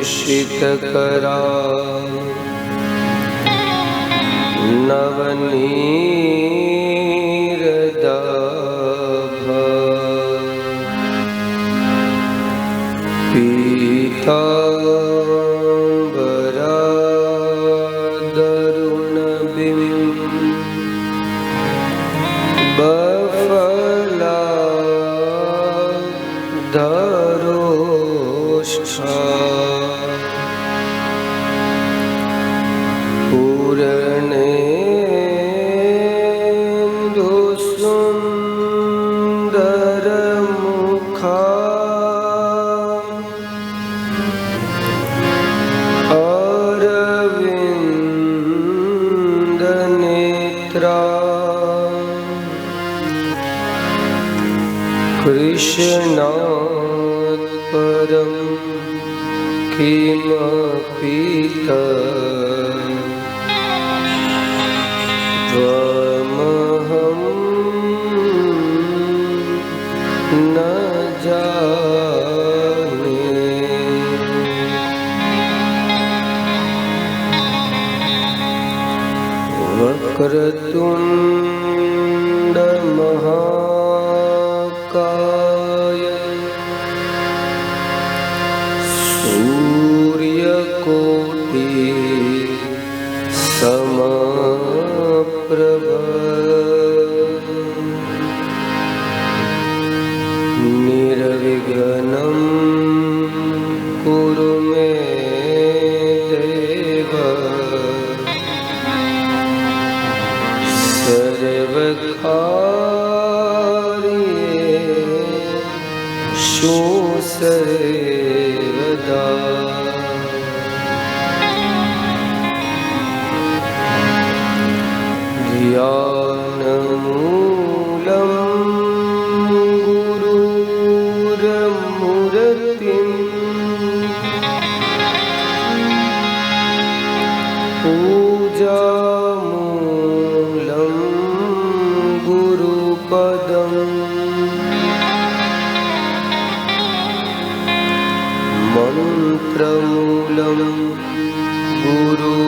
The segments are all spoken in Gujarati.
श्रीविभूषितकरा नवनीरदाभ पीताम्बरा दरुणबिम्ब धरोष्ठा पूर्णेन्दुसुन्दरमुखा अरविन्दनेत्रा कृष्णात् परं किमपि त्वमहं न जाने। वक्रतुण्ड महाकाय सूर्यकोटि समप्रभ निर्विघ्नं कुरु मे देव सर्वकार्येषु सर्वदा। ध्यानमूलं गुरुर्मूर्तिं पूजामूलं गुरुपदम् मन्त्रमूलं गुरुर्वाक्यम्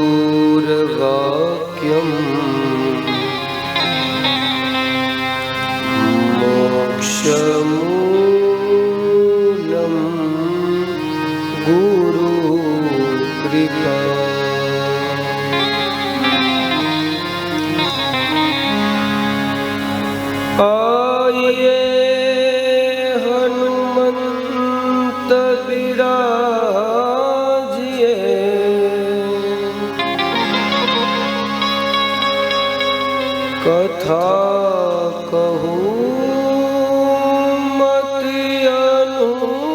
मोक्षमूलं गुरुकृपा। आइए हनुमंत विराजिए कथा कहूँ मति अनुसार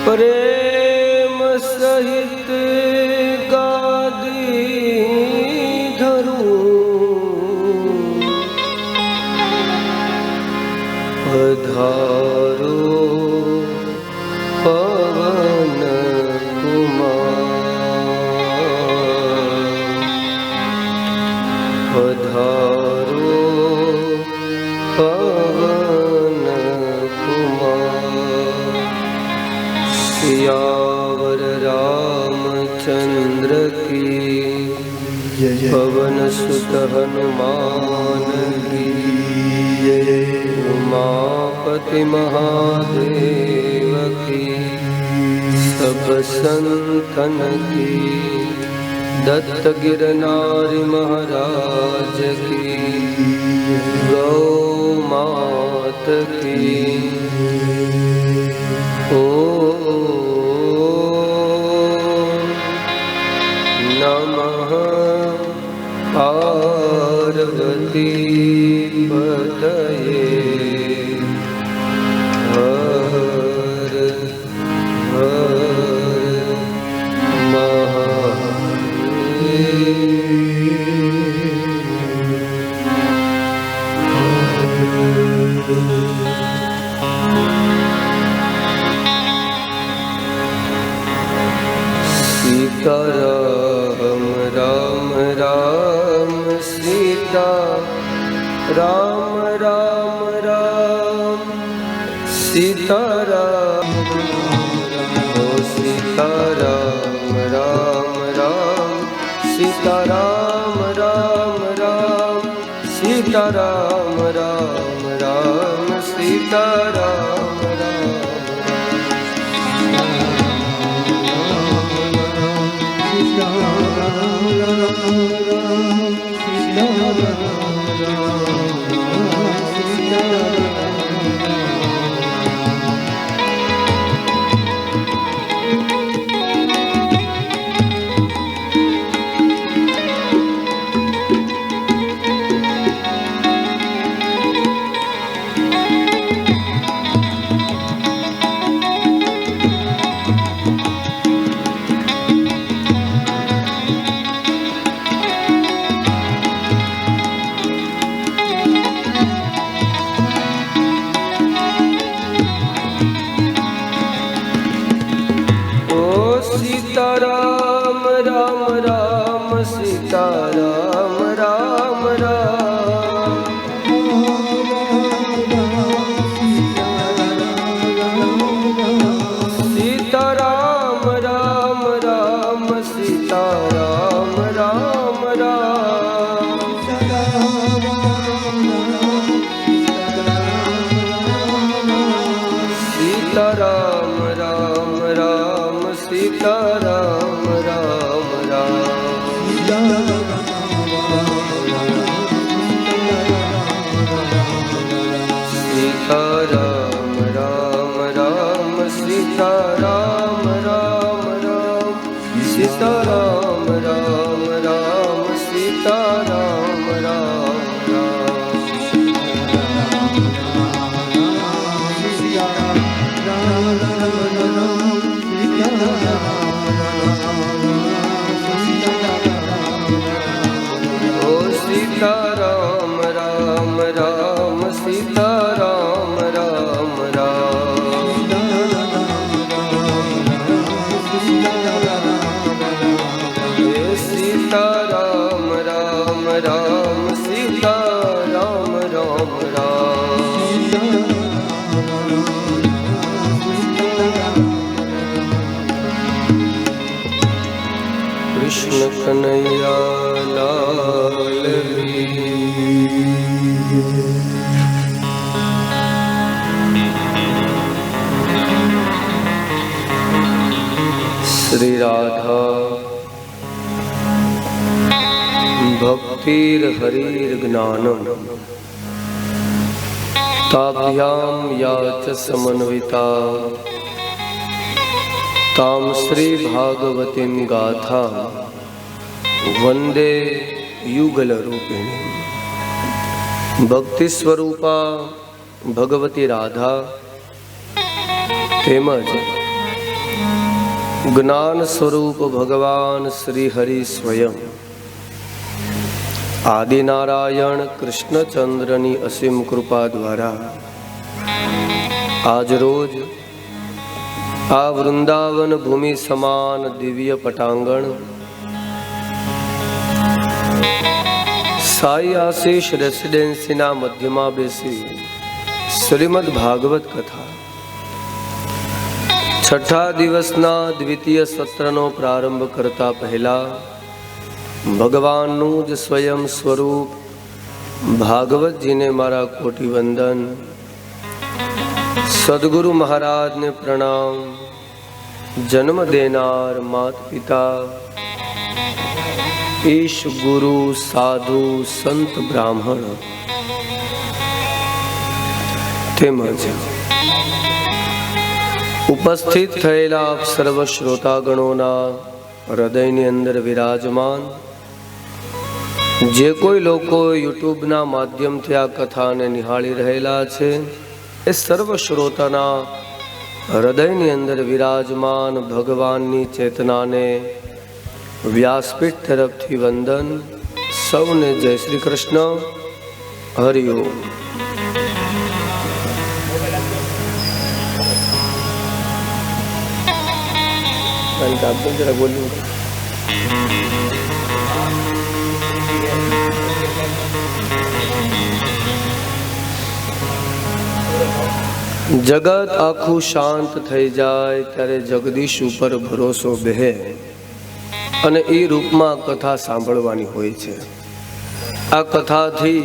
प्रेम सहित गादी धरूं पधारो पवन कुमार पधारो पवन कुमार। सियावर रामचंद्र की पवन सुत हनुमान की उमापति महादेव की सब संतन की दत्त गिरनारी महाराज की गौ मात की। ओ नमः पार्वती पतये हर हर सीता राम राम राम सीता सीता राम राम राम सीता राम ओ सीता राम राम राम सीता राम राम राम सीता राम राम राम सीता राम राम राम राम सीता राम राम राम सीता राम राम राम सीता राम राम राम सीता राम राम राम सीता राम राम राम सीता राम राम राम सीता राम राम राम सीता राम राम राम सीता राम राम सीता राम राम राम सीता राम राम राम सीता राम राम राम सीता राम राम कृष्ण कन्हैया लाल श्री राधा भक्तिर हरिर ज्ञानम ताभ्याम या च समन्विता ताम श्री भागवतीं गाथा वंदे युगल रूपिणी। भक्ति स्वरूपा भगवती राधा तेमज ज्ञान स्वरूप भगवान श्री हरि स्वयं आदि नारायण कृष्णचंद्रनी असीम कृपा द्वारा आज रोज आ वृंदावन भूमि समान दिव्य पटांगण साई आशीष रेसिडेंसी ना मध्यमा बेसी श्रीमद भागवत कथा छठा दिवसना द्वितीय सत्रनो प्रारंभ करता पहला भगवाननु ज स्वयं स्वरूप भागवत जी ने मारा कोटि वंदन। सदगुरु महाराज ने प्रणाम। जन्म देनार मात पिता ईश गुरु साधु संत ब्राह्मण तेमज उपस्थित थयेला आप सर्व श्रोतागणोना हृदयनी अंदर विराजमान जे कोई लोको यूट्यूब ना माध्यम थी आ कथा ने निहाળી रहेला छे ए सर्व श्रोताना हृदयनी अंदर विराजमान भगवाननी चेतना ने व्यासपीठ तरफथी वंदन। सौने जय श्री कृष्ण। हरि ओम। जरा बोलिए। જગત આખું શાંત થઈ જાય ત્યારે જગદીશ ઉપર ભરોસો બેહે અને એ રૂપમાં કથા સાંભળવાની હોય છે. આ કથાથી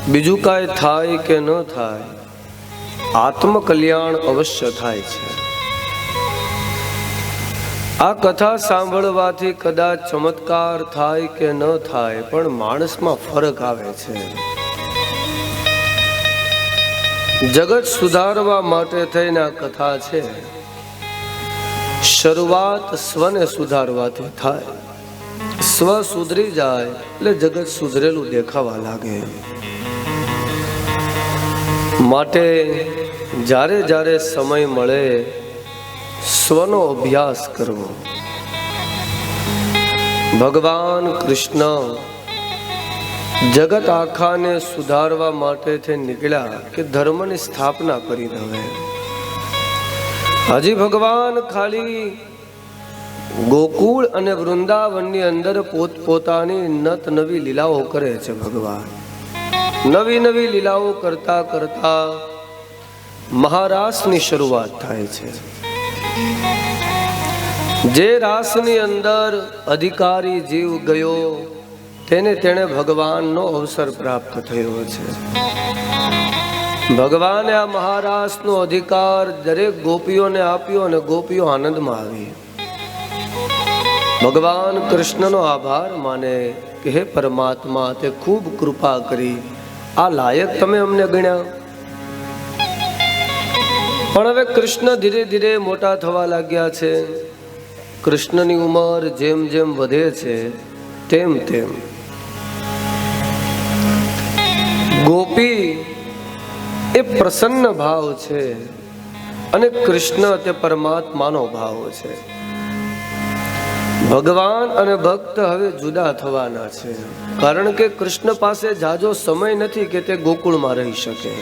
બીજું કાંઈ થાય કે ન થાય, આત્મકલ્યાણ અવશ્ય થાય છે. આ કથા સાંભળવાથી કદાચ ચમત્કાર થાય કે ન થાય, પણ માણસમાં ફરક આવે છે. જગત સુધારવા માટે થઈને આ કથા છે. શરૂઆત સ્વને સુધારવાથી થાય. સ્વ સુધરી જાય એટલે જગત સુધરેલું દેખાવા લાગે. માટે જ્યારે જ્યારે સમય મળે સ્વનો અભ્યાસ કરવો. ભગવાન કૃષ્ણ જગત આખાને સુધારવા માટે નીકળ્યા કે ધર્મની સ્થાપના કરી દે. હજી ભગવાન ખાલી ગોકુળ અને વૃંદાવનની અંદર પોતપોતાની નત નવી લીલાઓ કરે છે. ભગવાન નવી નવી લીલાઓ કરતા કરતા મહારાસની શરૂઆત થાય છે. જે રાસની અંદર અધિકારી જીવ ગયો તેને ભગવાનનો અવસર પ્રાપ્ત થયો છે. ભગવાને આ મહારાસનો અધિકાર દરેક ગોપીઓને આપ્યો અને ગોપીઓ આનંદમાં આવી. ભગવાન કૃષ્ણનો આભાર માને કે હે પરમાત્મા, તે ખૂબ કૃપા કરી, આ લાયક તમે અમને ગણ્યા. પણ હવે કૃષ્ણ ધીરે ધીરે મોટા થવા લાગ્યા છે. કૃષ્ણની ઉંમર જેમ જેમ વધે છે તેમ તેમ ગોપી એ પ્રસન્ન ભાવ છે અને કૃષ્ણ તે પરમાત્માનો ભાવ છે. ભગવાન અને ભક્ત હવે જુદા થવાના છે, કારણ કે કૃષ્ણ પાસે જાજો સમય નથી કે તે ગોકુળમાં રહી શકે.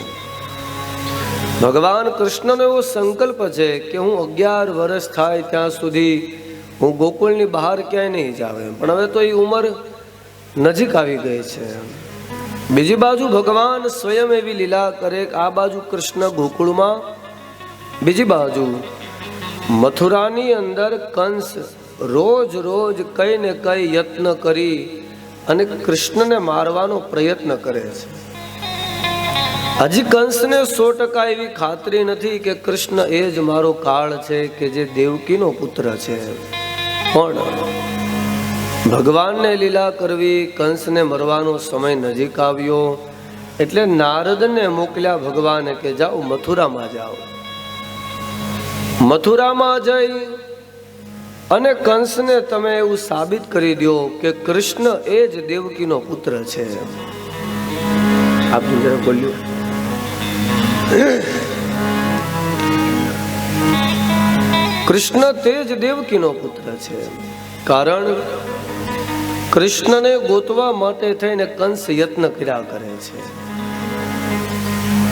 ભગવાન કૃષ્ણનો એવો સંકલ્પ છે કે હું 11 વર્ષ થાય ત્યાં સુધી હું ગોકુળની બહાર ક્યાંય નહીં જાવ. પણ હવે તો એ ઉંમર નજીક આવી ગઈ છે. બીજી બાજુ ભગવાન સ્વયં એવી લીલા કરે કે આ બાજુ કૃષ્ણ ગોકુળમાં, બીજી બાજુ મથુરાની અંદર કંસ રોજ રોજ કઈ ને કઈ યત્ન કરી અને કૃષ્ણને મારવાનો પ્રયત્ન કરે છે. હજી કંસને 100% એવી ખાતરી નથી કે કૃષ્ણ એ જ મારો કાળ છે કે જે દેવકીનો પુત્ર છે. પણ ભગવાનને લીલા કરવી, કંસને મરવાનો સમય નજીક આવ્યો એટલે નારદને મોકલ્યા ભગવાને કે જાઓ મથુરામાં જાઓ. મથુરામાં જઈ અને કંસને તમે એવું સાબિત કરી દો કે કૃષ્ણ એ જ દેવકીનો પુત્ર છે. આપનું જરા બોલ્યું. કૃષ્ણ તે જ દેવકીનો પુત્ર છે. કારણ કૃષ્ણને ગોતવા માટે થઈને કંસ યત્ન કર્યા કરે છે.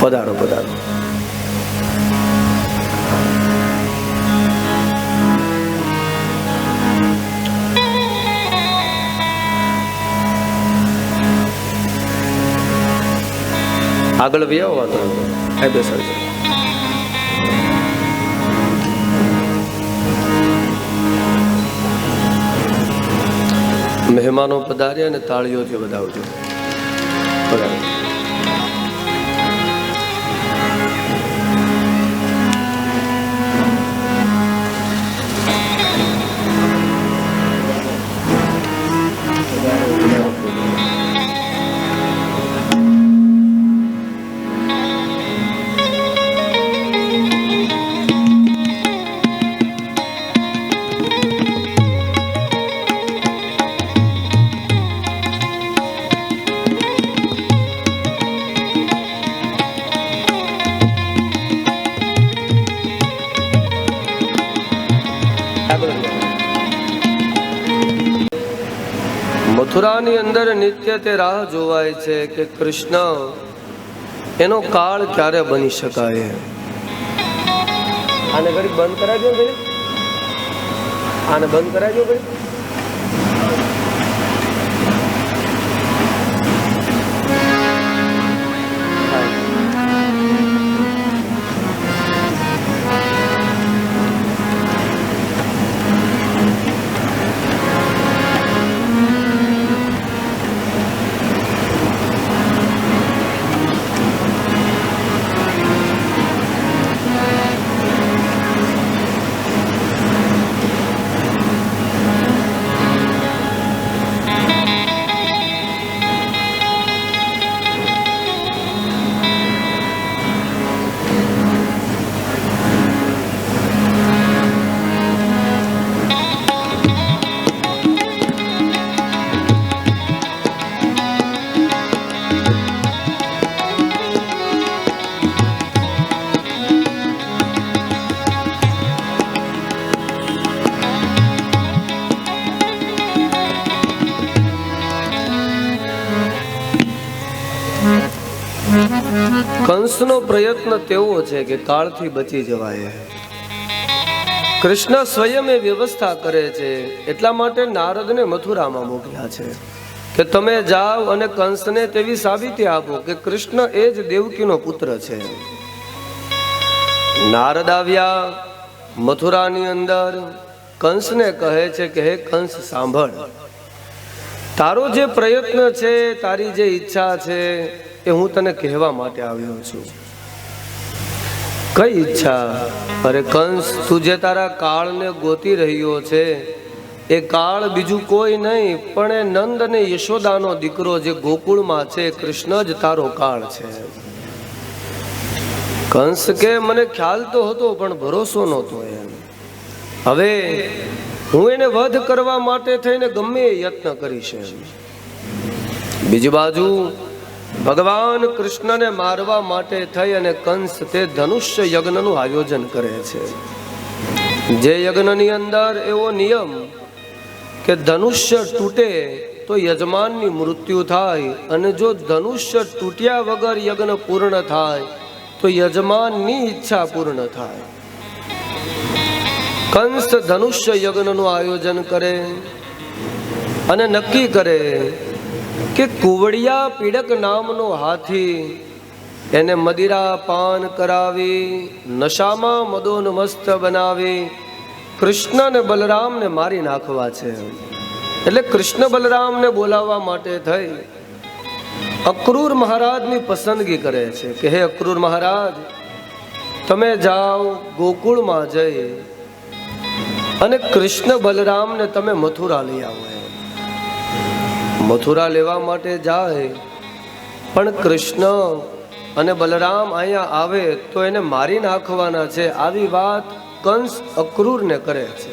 પધારો પધારો. આગળ વ્યાવવાનો બેસર છે. મહેમાનો પધાર્યા અને તાળીઓથી વધાવજો. પધારો. મથુરાની અંદર નિત્ય તે રાહ જોવાય છે કે કૃષ્ણ એનો કાળ ક્યારે બની શકાય. આને ઘડી બંધ કરાવજો ભાઈ, આને બંધ કરાવજો ભાઈ. કંસનો પ્રયત્ન તેવો છે કે કાળથી બચી જવાય. કૃષ્ણ સ્વયં એ વ્યવસ્થા કરે છે. એટલા માટે નારદને મથુરામાં મોકલ્યા છે કે તમે જાઓ અને કંસને તેવી સાબિતી આપો કે કૃષ્ણ એ જ દેવકીનો પુત્ર છે. નારદ આવ્યા મથુરાની અંદર. કંસને કહે છે કે હે કંસ, સાંભળ, તારો જે પ્રયત્ન છે, તારી જે ઈચ્છા છે, એ હું તને કહેવા માટે આવ્યો છું. કઈ ઈચ્છા? અરે કંસ, તું જે તારા કાળને ગોતી રહ્યો છે, એ કાળ બીજું કોઈ નહીં પણ એ નંદ અને યશોદાનો દીકરો જે ગોકુળમાં છે, કૃષ્ણ જ તારો કાળ છે. કંસ કે મને ખ્યાલ તો હતો પણ ભરોસો નહોતો. એમ હવે હું એને વધ કરવા માટે થઈને ગમે એ યત્ન કરીશ. બીજી બાજુ ભગવાન કૃષ્ણને મારવા માટે થઈ અને કંસ તે ધનુષ્ય યજ્ઞનું આયોજન કરે છે. જે યજ્ઞની અંદર એવો નિયમ કે ધનુષ્ય તૂટે તો યજમાનની મૃત્યુ થાય, અને જો ધનુષ્ય તૂટ્યા વગર યજ્ઞ પૂર્ણ થાય તો યજમાનની ઈચ્છા પૂર્ણ થાય. કંસ ધનુષ્ય યજ્ઞનું આયોજન કરે અને નક્કી કરે કે કુવડિયા પીડક નામનો હાથી, એને મદિરા પાન કરાવી નશામાં મદોન્મસ્ત બનાવી કૃષ્ણ અને બલરામને મારી નાખવા છે. એટલે કૃષ્ણ બલરામને બોલાવવા માટે થઈ અક્રૂર મહારાજની પસંદગી કરે છે કે હે અક્રૂર મહારાજ, તમે જાઓ ગોકુળમાં જઈ અને કૃષ્ણ બલરામને તમે મથુરા લઈ આવો. મથુરા લેવા માટે જાય પણ કૃષ્ણ અને બલરામ અહીંયા આવે તો એને મારી નાખવાના છે. આવી વાત કંસ અક્રૂરને કરે છે.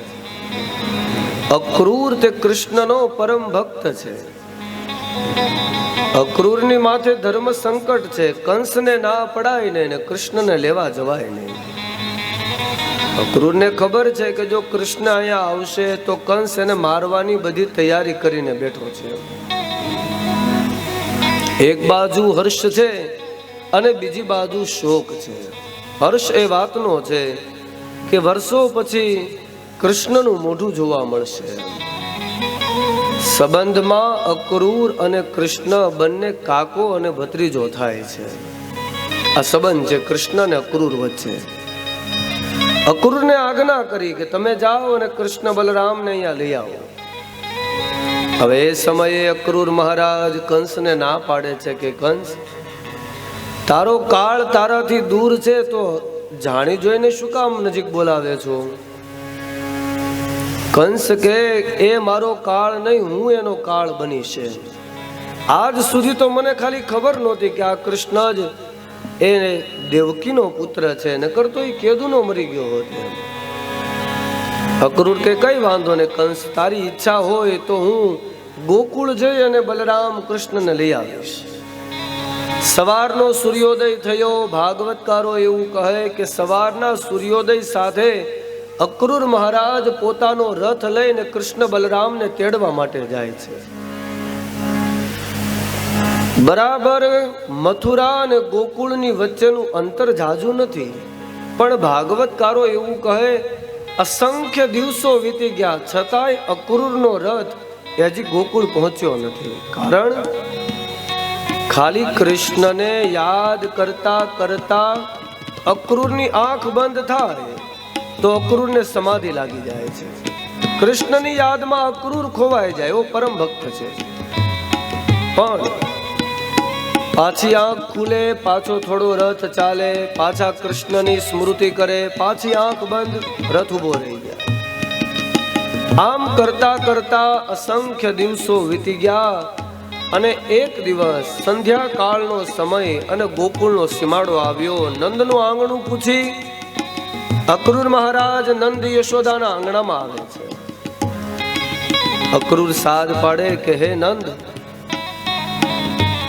અક્રૂર તે કૃષ્ણનો પરમ ભક્ત છે. અક્રૂરની માથે ધર્મ સંકટ છે. કંસને ના પડાય ને કૃષ્ણને લેવા જવાય નહીં. અક્રૂરને ખબર છે કે જો કૃષ્ણ અહીંયા આવશે તો કંસ એને મારવાની બધી તૈયારી કરીને બેઠો છે. એક બાજુ હર્ષ છે અને બીજી બાજુ શોક છે. હર્ષ એ વાતનો છે કે વર્ષો પછી કૃષ્ણનું મોઢું જોવા મળશે. સંબંધમાં અક્રૂર અને કૃષ્ણ બંને કાકો અને ભત્રીજો થાય છે. આ સંબંધ છે કૃષ્ણ અને અક્રૂર વચ્ચે. અક્રૂરને આજ્ઞા કરી કે તમે જાઓ અને કૃષ્ણ બલરામને અહીંયા લઈ આવો. હવે એ સમયે અક્રૂર મહારાજ કંસને ના પાડે છે કે કંસ, તારો કાળ તારાથી દૂર છે તો જાણી જોઈને શું કામ નજીક બોલાવે છો? કંસ કે એ મારો કાળ નહીં, હું એનો કાળ બનીશ. આજ સુધી તો મને ખાલી ખબર નહોતી કે આ કૃષ્ણ જ એ દેવકીનો પુત્ર છે, નકર તો એ કેદુનો મરી ગયો હતો. અક્રૂર કે કઈ વાંધો ને કંસ, તારી ઈચ્છા હોય તો હું ગોકુળ જઈ અને બલરામ કૃષ્ણને લઈ આવીશ. સવારનો સૂર્યોદય થયો. ભાગવતકારો એવું કહે કે સવારના સૂર્યોદય સાથે અક્રૂર મહારાજ પોતાનો રથ લઈને કૃષ્ણ બલરામને તેડવા માટે જાય છે. બરાબર મથુરા અને ગોકુળની વચ્ચેનું અંતર જાજુ નથી, પણ ભાગવતકારો એવું કહે અસંખ્ય દિવસો વીતી ગયા છતાંય અક્રૂરનો રથ હજી ગોકુળ પહોંચ્યો નથી. કારણ ખાલી કૃષ્ણને યાદ કરતા કરતા અક્રૂરની આંખ બંધ થાય તો અક્રૂરને સમાધિ લાગી જાય છે. કૃષ્ણની યાદમાં અક્રૂર ખોવાઈ જાય. એવો પરમ ભક્ત છે. પણ પાછી આંખ ખુલે, પાછો થોડો રથ ચાલે, પાછા કૃષ્ણની સ્મૃતિ કરે, પાછી આંખ બંધ, રથ ઉભો રહી જાય. આમ કરતા કરતા અસંખ્ય દિવસો વીતી ગયા અને એક દિવસ સંધ્યા કાળનો સમય અને ગોકુળનો સીમાડો આવ્યો. નંદનું આંગણું પૂછી અક્રૂર મહારાજ નંદ યશોદાના આંગણામાં આવે છે. અક્રૂર સાદ પાડે કે હે નંદ.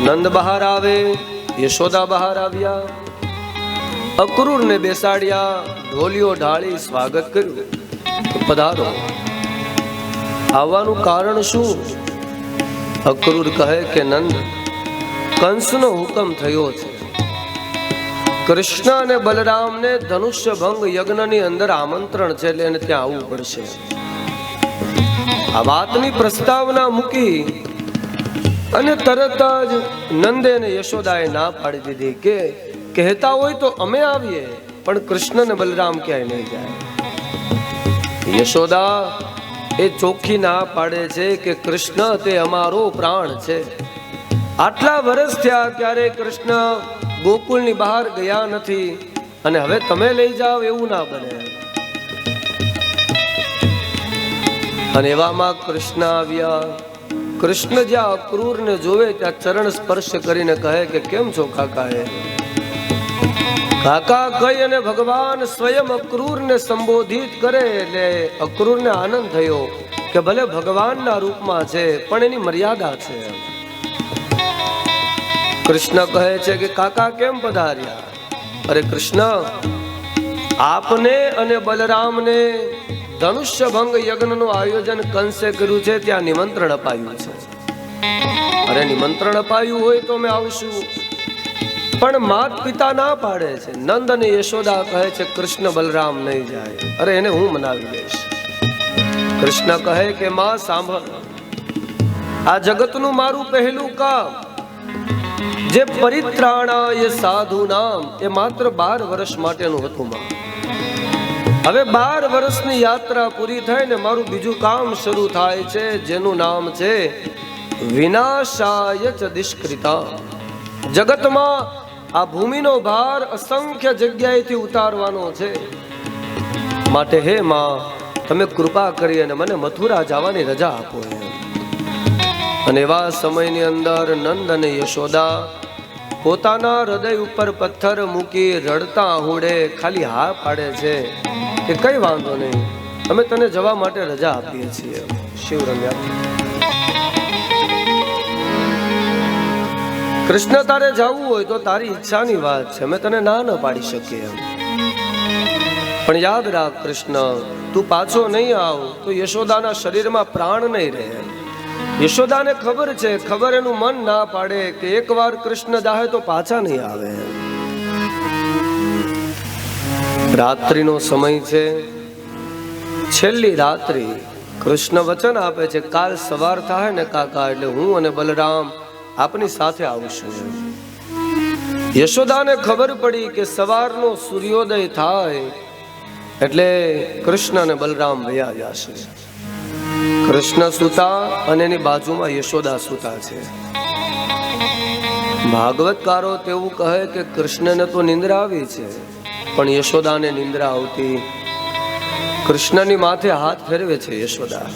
નંદ બહાર આવે, યશોદા બહાર આવ્યા. અક્રૂરને બેસાડ્યા, ઢોલીઓ ઢાળી સ્વાગત કર્યું. પધારો. આવવાનું કારણ શું? અક્રૂર કહે કે નંદ, કંસનો હુકમ થયો છે કૃષ્ણ અને બલરામને ધનુષ્ય ભંગ યજ્ઞની અંદર આમંત્રણ છે, એટલે એને ત્યાં આવવું પડશે. આ વાતની પ્રસ્તાવના મૂકી અને તરત જ નંદે અને યશોદાએ ના પાડી દીધી કે કહેતા હોય તો અમે આવીએ, પણ કૃષ્ણ અને બલરામ ક્યાંય નહીં જાય. યશોદા એ ચોખ્ખી ના પાડે છે કે કૃષ્ણ તે અમારો પ્રાણ છે. આટલા વર્ષ થયા ક્યારે કૃષ્ણ ગોકુળની બહાર ગયા નથી, અને હવે તમે લઈ જાઓ એવું ના બને. અને એવામાં કૃષ્ણ આવ્યા. કૃષ્ણ જ્યાં અક્રૂરને જોવે ત્યાં ચરણ સ્પર્શ કરીને કહે કે કેમ છો કાકા? કાકા કહી અને ભગવાન સ્વયં અક્રૂરને સંબોધિત કરે એટલે અક્રૂરને આનંદ થયો કે ભલે ભગવાનના રૂપમાં છે પણ એની મર્યાદા છે. કૃષ્ણ કહે છે કે કાકા કેમ પધાર્યા? અરે કૃષ્ણ, આપને અને બલરામને ધનુષ્ય ભંગ યજ્ઞનું આયોજન કંસે કર્યું છે, ત્યાં નિમંત્રણ અપાયું છે. અરે નિમંત્રણ અપાયું હોય તો અમે આવશું, પણ માત પિતા ના પાડે છે. નંદ અને યશોદા કહે છે કૃષ્ણ બલરામ નહીં જાય. અરે એને હું મનાવી લઈશ. કૃષ્ણ કહે કે માં સાંભળ, આ જગતનું મારું પહેલું કામ જે પરિત્રાણાય સાધુ નામ એ માત્ર 12 વર્ષ માટેનું હતું માં. હવે 12 વર્ષની યાત્રા પૂરી થઈને મારું બીજું કામ શરૂ થાય છે, જેનું નામ છે વિનાશાય ચ દિષ્કૃતા. જગતમાં આ ભૂમિનો ભાર અસંખ્ય જગ્યાએથી ઉતારવાનો છે. માટે હે માં, તમે કૃપા કરી અને મને મથુરા જવાની રજા આપો. અને એવા સમયની અંદર નંદ અને યશોદા પોતાના હૃદય ઉપર પથ્થર મૂકી રડતા આહુડે ખાલી હા પાડે છે કે કઈ વાંધો નહીં, અમે તને જવા માટે રજા આપીએ છીએ. શિવરમ્યા, કૃષ્ણ તારે જવું હોય તો તારી ઈચ્છાની વાત છે, અમે તને ના ન પાડી શકીએ. પણ યાદ રાખ કૃષ્ણ, તું પાછો નહીં આવ તો યશોદાના શરીરમાં પ્રાણ નહીં રહે. યશોદાને ખબર છે, ખબર એનું મન ના પાડે કે એકવાર કૃષ્ણ જાહે તો પાછા નહીં આવે. રાત્રિનો સમય છે, છેલ્લી રાત્રિ. કૃષ્ણ વચન આપે છે કાલ સવાર થાય ને કાકા એટલે હું અને બલરામ આપની સાથે આવશું. યશોદાને ખબર પડી કે સવારનો સૂર્યોદય થાય એટલે કૃષ્ણ અને બલરામ વયા જશે. કૃષ્ણ સૂતા અને એની બાજુમાં યશોદા સૂતા છે. ભાગવતકારો તેવું કહે કે કૃષ્ણને તો નિંદ્રા આવી છે, પણ યશોદાને નિંદ્રા આવતી. કૃષ્ણની માથે હાથ ફેરવે છે યશોદા.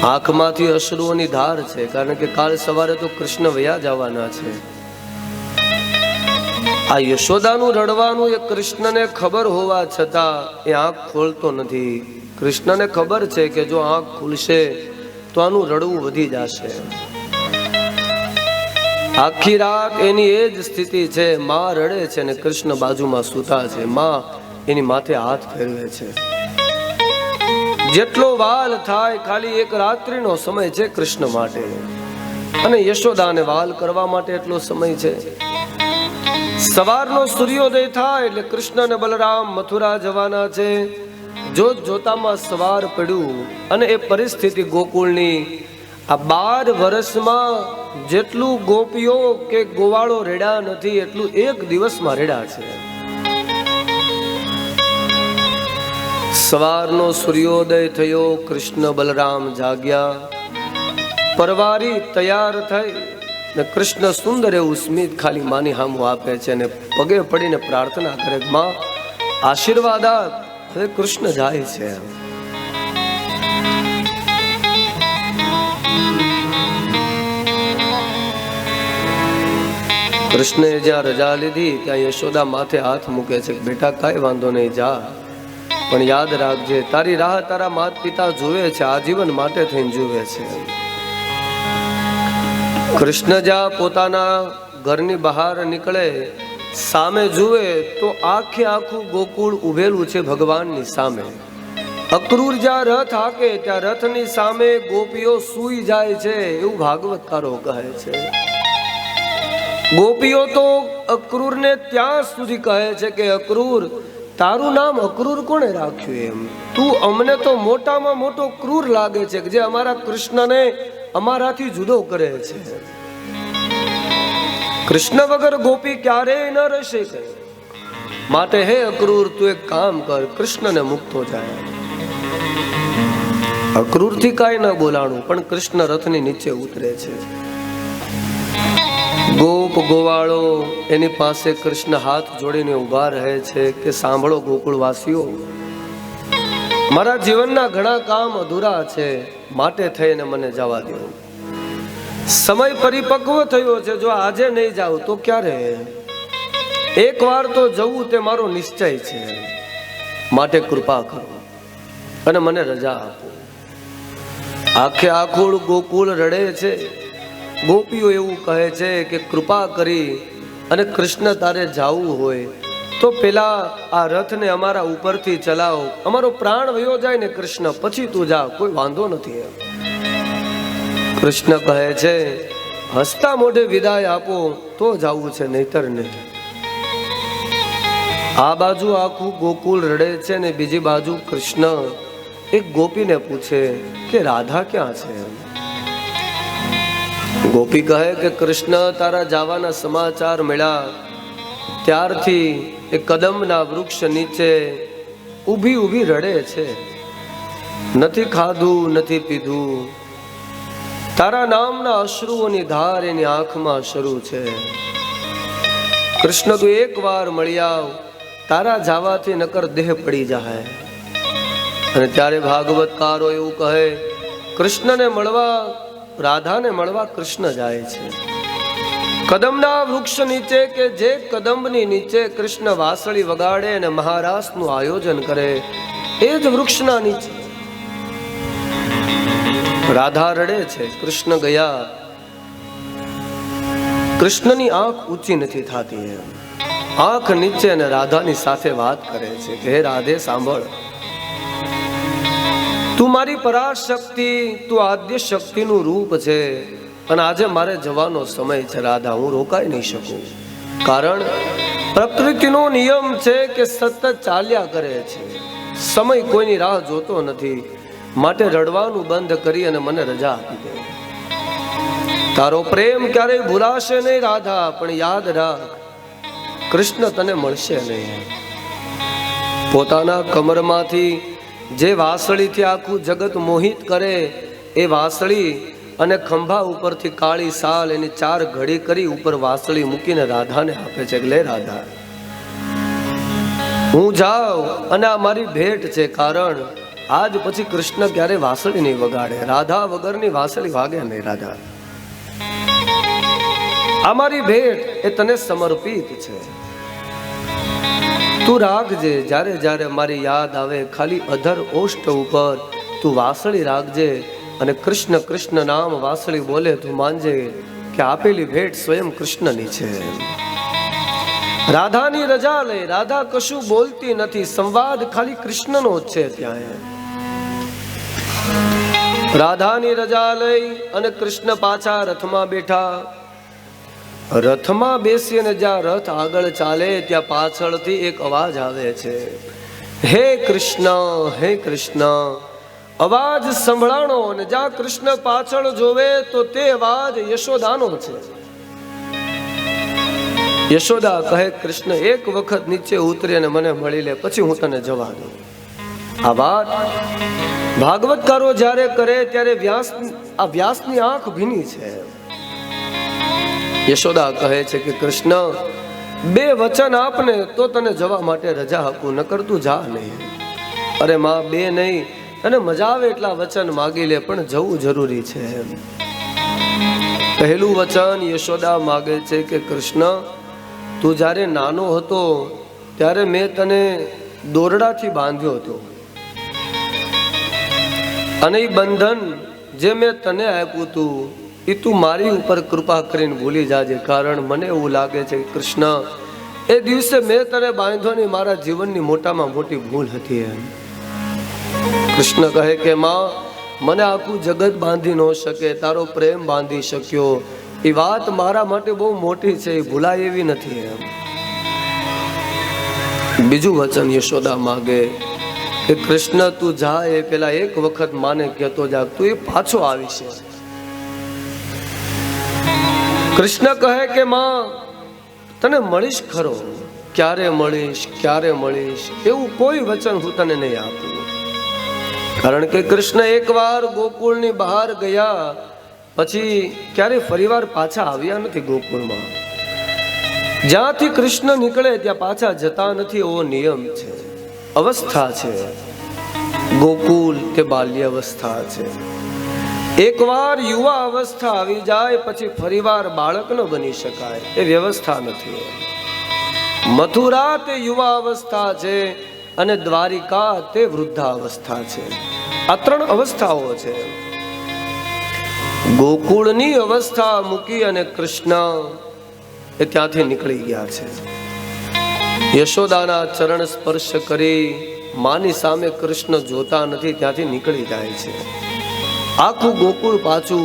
આંખમાંથી અશ્રુઓની ધાર છે, કારણ કે કાલ સવારે તો કૃષ્ણ વયા જવાના છે. આ યશોદાનું રડવાનું એ કૃષ્ણને ખબર હોવા છતાં એ આંખ ખોલતો નથી. કૃષ્ણને ખબર છે કે જો આંખ ખુલશે તો આનું રડવું વધી જશે. આખી રાત એની એ જ સ્થિતિ છે. માં રડે છે અને કૃષ્ણ બાજુમાં સૂતા છે. માં એની માથે હાથ ફેરવે છે. જેટલો વાલ થાય ખાલી એક રાત્રિનો સમય છે કૃષ્ણ માટે, અને યશોદાને વાલ કરવા માટે એટલો સમય છે. સવારનો સૂર્યોદય થાય એટલે કૃષ્ણ અને બલરામ મથુરા જવાના છે. જોત જોતામાં સવાર પડ્યું અને એ પરિસ્થિતિ ગોકુળની આ 12 વર્ષમાં જેટલું ગોપીઓ કે ગોવાળો રેડા નથી એટલું એક દિવસમાં રેડા છે. સવારનો સૂર્યોદય થયો, કૃષ્ણ બલરામ જાગ્યા, પરવારી તૈયાર થઈ ને કૃષ્ણ સુંદર એવું સ્મિત ખાલી માની હામું આપે છે અને પગે પડીને પ્રાર્થના કરે, માં આશીર્વાદ આપ. હવે કૃષ્ણ જાય છે. કૃષ્ણે જ્યાં રજા લીધી ત્યાં યશોદા માથે હાથ મૂકે છે, બેટા કાંઈ વાંધો નહીં, જા, પણ યાદ રાખજે તારી રાહ તારા માત પિતા જુએ છે, આજીવન માટે થઈને જુએ છે. કૃષ્ણ જ્યાં પોતાના ઘરની બહાર નીકળે સામે જુએ તો આખે આખું ગોકુળ ઉભેલું છે ભગવાનની સામે. અક્રૂર જ્યાં રથ હાકે ત્યાં રથની સામે ગોપીઓ સૂઈ જાય છે એવું ભાગવતકારો કહે છે. ગોપીઓ તો અક્રૂરને ત્યાં સુધી કહે છે કે અક્રૂર, તારું નામ અક્રૂર કોણે રાખ્યું? એમ તું અમને તો મોટામાં મોટો ક્રૂર લાગે છે કે જે અમારા કૃષ્ણને અમારાથી જુદો કરે છે. કૃષ્ણ વગર ગોપી ક્યારેય ન રહેશે. માટે હે અક્રૂર, તું એક કામ કર, કૃષ્ણને મુક્તો જાય. અક્રૂરથી કાંઈ ન બોલાણું, પણ કૃષ્ણ રથની નીચે ઉતરે છે. ગોપ ગોવાળો એની પાસે કૃષ્ણ હાથ જોડીને ઊભા રહે છે કે સાંભળો ગોકુળવાસીઓ, મારા જીવનના ઘણા કામ અધૂરા છે, માટે થઈને મને જવા દો. સમય પરિપક્વ થયો છે, જો આજે નહીં જાઉં તો ક્યારે? એક વાર તો જવું તે મારો નિશ્ચય છે, માટે કૃપા કરો અને મને રજા આપો. આખે આખું ગોકુળ રડે છે. ગોપીઓ એવું કહે છે કે કૃપા કરી અને કૃષ્ણ તારે જાવું હોય તો પેલા આ રથને અમારા ઉપરથી ચલાવો, અમારો પ્રાણ વયો જાય ને કૃષ્ણ, પછી તું જા, કોઈ વાંધો નથી. કૃષ્ણ કહે છે હસતા મોઢે વિદાય આપો તો જાવું છે, નહીતર નહીં. આ બાજુ આખું ગોકુળ રડે છે ને બીજી બાજુ કૃષ્ણ એક ગોપીને પૂછે કે રાધા ક્યાં છે? ગોપી કહે કે કૃષ્ણ તારા જવાના સમાચાર મળ્યા ત્યારથી એ કદમના વૃક્ષ નીચે ઊભી ઊભી રડે છે. નથી ખાધું, નથી પીધું. તારા નામના અશ્રુઓની ધાર એની આંખમાં શરૂ છે. કૃષ્ણ તું એક વાર મળી આવ, તારા જવાથી નકર દેહ પડી જાય. અને ત્યારે ભાગવતકારો એવું કહે, કૃષ્ણને મળવા, રાધાને મળવા કૃષ્ણ જાય છે કદમના વૃક્ષ નીચે, કે જે કદમની નીચે કૃષ્ણ વાંસળી વગાડે અને મહારાસનું આયોજન કરે, એ જ વૃક્ષના નીચે. રાધા રડે છે, કૃષ્ણ ગયા. કૃષ્ણની આંખ ઊંચી નથી થતી. આંખ નીચે અને રાધાની સાથે વાત કરે છે કે હે રાધે સાંભળ, તું મારી પરાશક્તિ, તું આદ્ય શક્તિનું રૂપ છે અને આજે મારે જવાનો સમય છે રાધા, હું રોકાઈ નહીં શકું. કારણ પ્રકૃતિનો નિયમ છે કે સતત ચાલ્યા કરે છે, સમય કોઈની રાહ જોતો નથી. માટે રડવાનું બંધ કરી અને મને રજા આપી દે. તારો પ્રેમ ક્યારેય ભૂલાશે નહીં રાધા, પણ યાદ રાખ કૃષ્ણ તને મળશે નહીં. પોતાના કમરમાંથી જે વાંસળીથી આખું જગત મોહિત કરે એ વાંસળી અને ખંભા ઉપરથી કાળી સાલ એની 4 ઘડી કરી ઉપર વાંસળી મૂકીને રાધાને આપે છે કે લે રાધા, હું જાઉં અને આ મારી ભેટ છે. કારણ આજ પછી કૃષ્ણ ક્યારે વાંસળી નહીં વગાડે, રાધા વગરની વાંસળી વાગે નહીં. રાધા, આ મારી ભેટ એ તને સમર્પિત છે. તું રાખજે, જ્યારે જ્યારે મારી યાદ આવે ખાલી અધર ઓષ્ઠ ઉપર તું વાંસળી રાખજે અને કૃષ્ણ કૃષ્ણ નામ વાંસળી બોલે તું માનજે કે આપેલી ભેટ સ્વયં કૃષ્ણની છે. રાધાની રજા લે. રાધા કશું બોલતી નથી, સંવાદ ખાલી કૃષ્ણનો જ છે ત્યાં. રાધાની રજા લઈ અને કૃષ્ણ પાછા રથમાં બેઠા. રથમાં બેસીને જ્યાં રથ આગળ ચાલે ત્યાં પાછળથી એક અવાજ આવે છે, હે કૃષ્ણ, હે કૃષ્ણ. અવાજ સંભળાણો અને જ્યાં કૃષ્ણ પાછળ જોવે તો તે અવાજ યશોદાનો છે. યશોદા કહે કૃષ્ણ એક વખત નીચે ઉતરી અને મને મળી લે, પછી હું તને જવા દઉં. આ વાત ભાગવતકારો જ્યારે કરે ત્યારે વ્યાસની આંખ ભીની છે. યશોદા કહે છે કે કૃષ્ણ 2 વચન આપને તો તને જવા માટે રજા આપું, નકર તું જા નહીં. અરે માં 2 નહીં, અને મજા આવે એટલા વચન માગી લે, પણ જવું જરૂરી છે. પહેલું વચન યશોદા માગે છે કે કૃષ્ણ તું જ્યારે નાનો હતો ત્યારે મેં તને દોરડાથી બાંધ્યો હતો અને એ બંધન જે મેં તને આપ્યું હતું એ તું મારી ઉપર કૃપા કરીને ભૂલી જાજે. કારણ મને એવું લાગે છે કે કૃષ્ણ એ દિવસે મેં તને બાંધવાની મારા જીવનની મોટામાં મોટી ભૂલ હતી. કૃષ્ણ કહે કે માં મને આખું જગત બાંધી ન શકે, તારો પ્રેમ બાંધી શક્યો, એ વાત મારા માટે બહુ મોટી છે, એ ભૂલાય એવી નથી એમ. બીજું વચન યશોદા માગે કે કૃષ્ણ તું જા, એ પેલા એક વખત માને કહેતો જા, તું એ પાછો આવીશ. કૃષ્ણ કહે કે માં તને મળીશ ખરો, ક્યારે મળીશ ક્યારે મળીશ એવું કોઈ વચન હું તને નહીં આપું. કારણ કે કૃષ્ણ એકવાર ગોકુળની બહાર ગયા પછી ક્યારે ફરીવાર પાછા આવ્યા નથી ગોકુળમાં. જ્યાંથી કૃષ્ણ નીકળે ત્યાં પાછા જતા નથી એવો નિયમ છે, અવસ્થા છે. ગોકુળ તે બાલ્ય અવસ્થા છે. એકવાર યુવા અવસ્થા આવી જાય પછી ફરીવાર બાળક ન બની શકાય, એ વ્યવસ્થા નથી. મથુરા તે યુવા અવસ્થા છે અને દ્વારિકા તે વૃદ્ધાવસ્થા છે. આ ત્રણ અવસ્થાઓ છે. ગોકુળની અવસ્થા મૂકી અને કૃષ્ણ એ ત્યાંથી નીકળી ગયા છે. યશોદાના ચરણ સ્પર્શ કરી માની સામે કૃષ્ણ જોતા નથી, ત્યાંથી નીકળી જાય છે. આખું ગોકુળ પાછું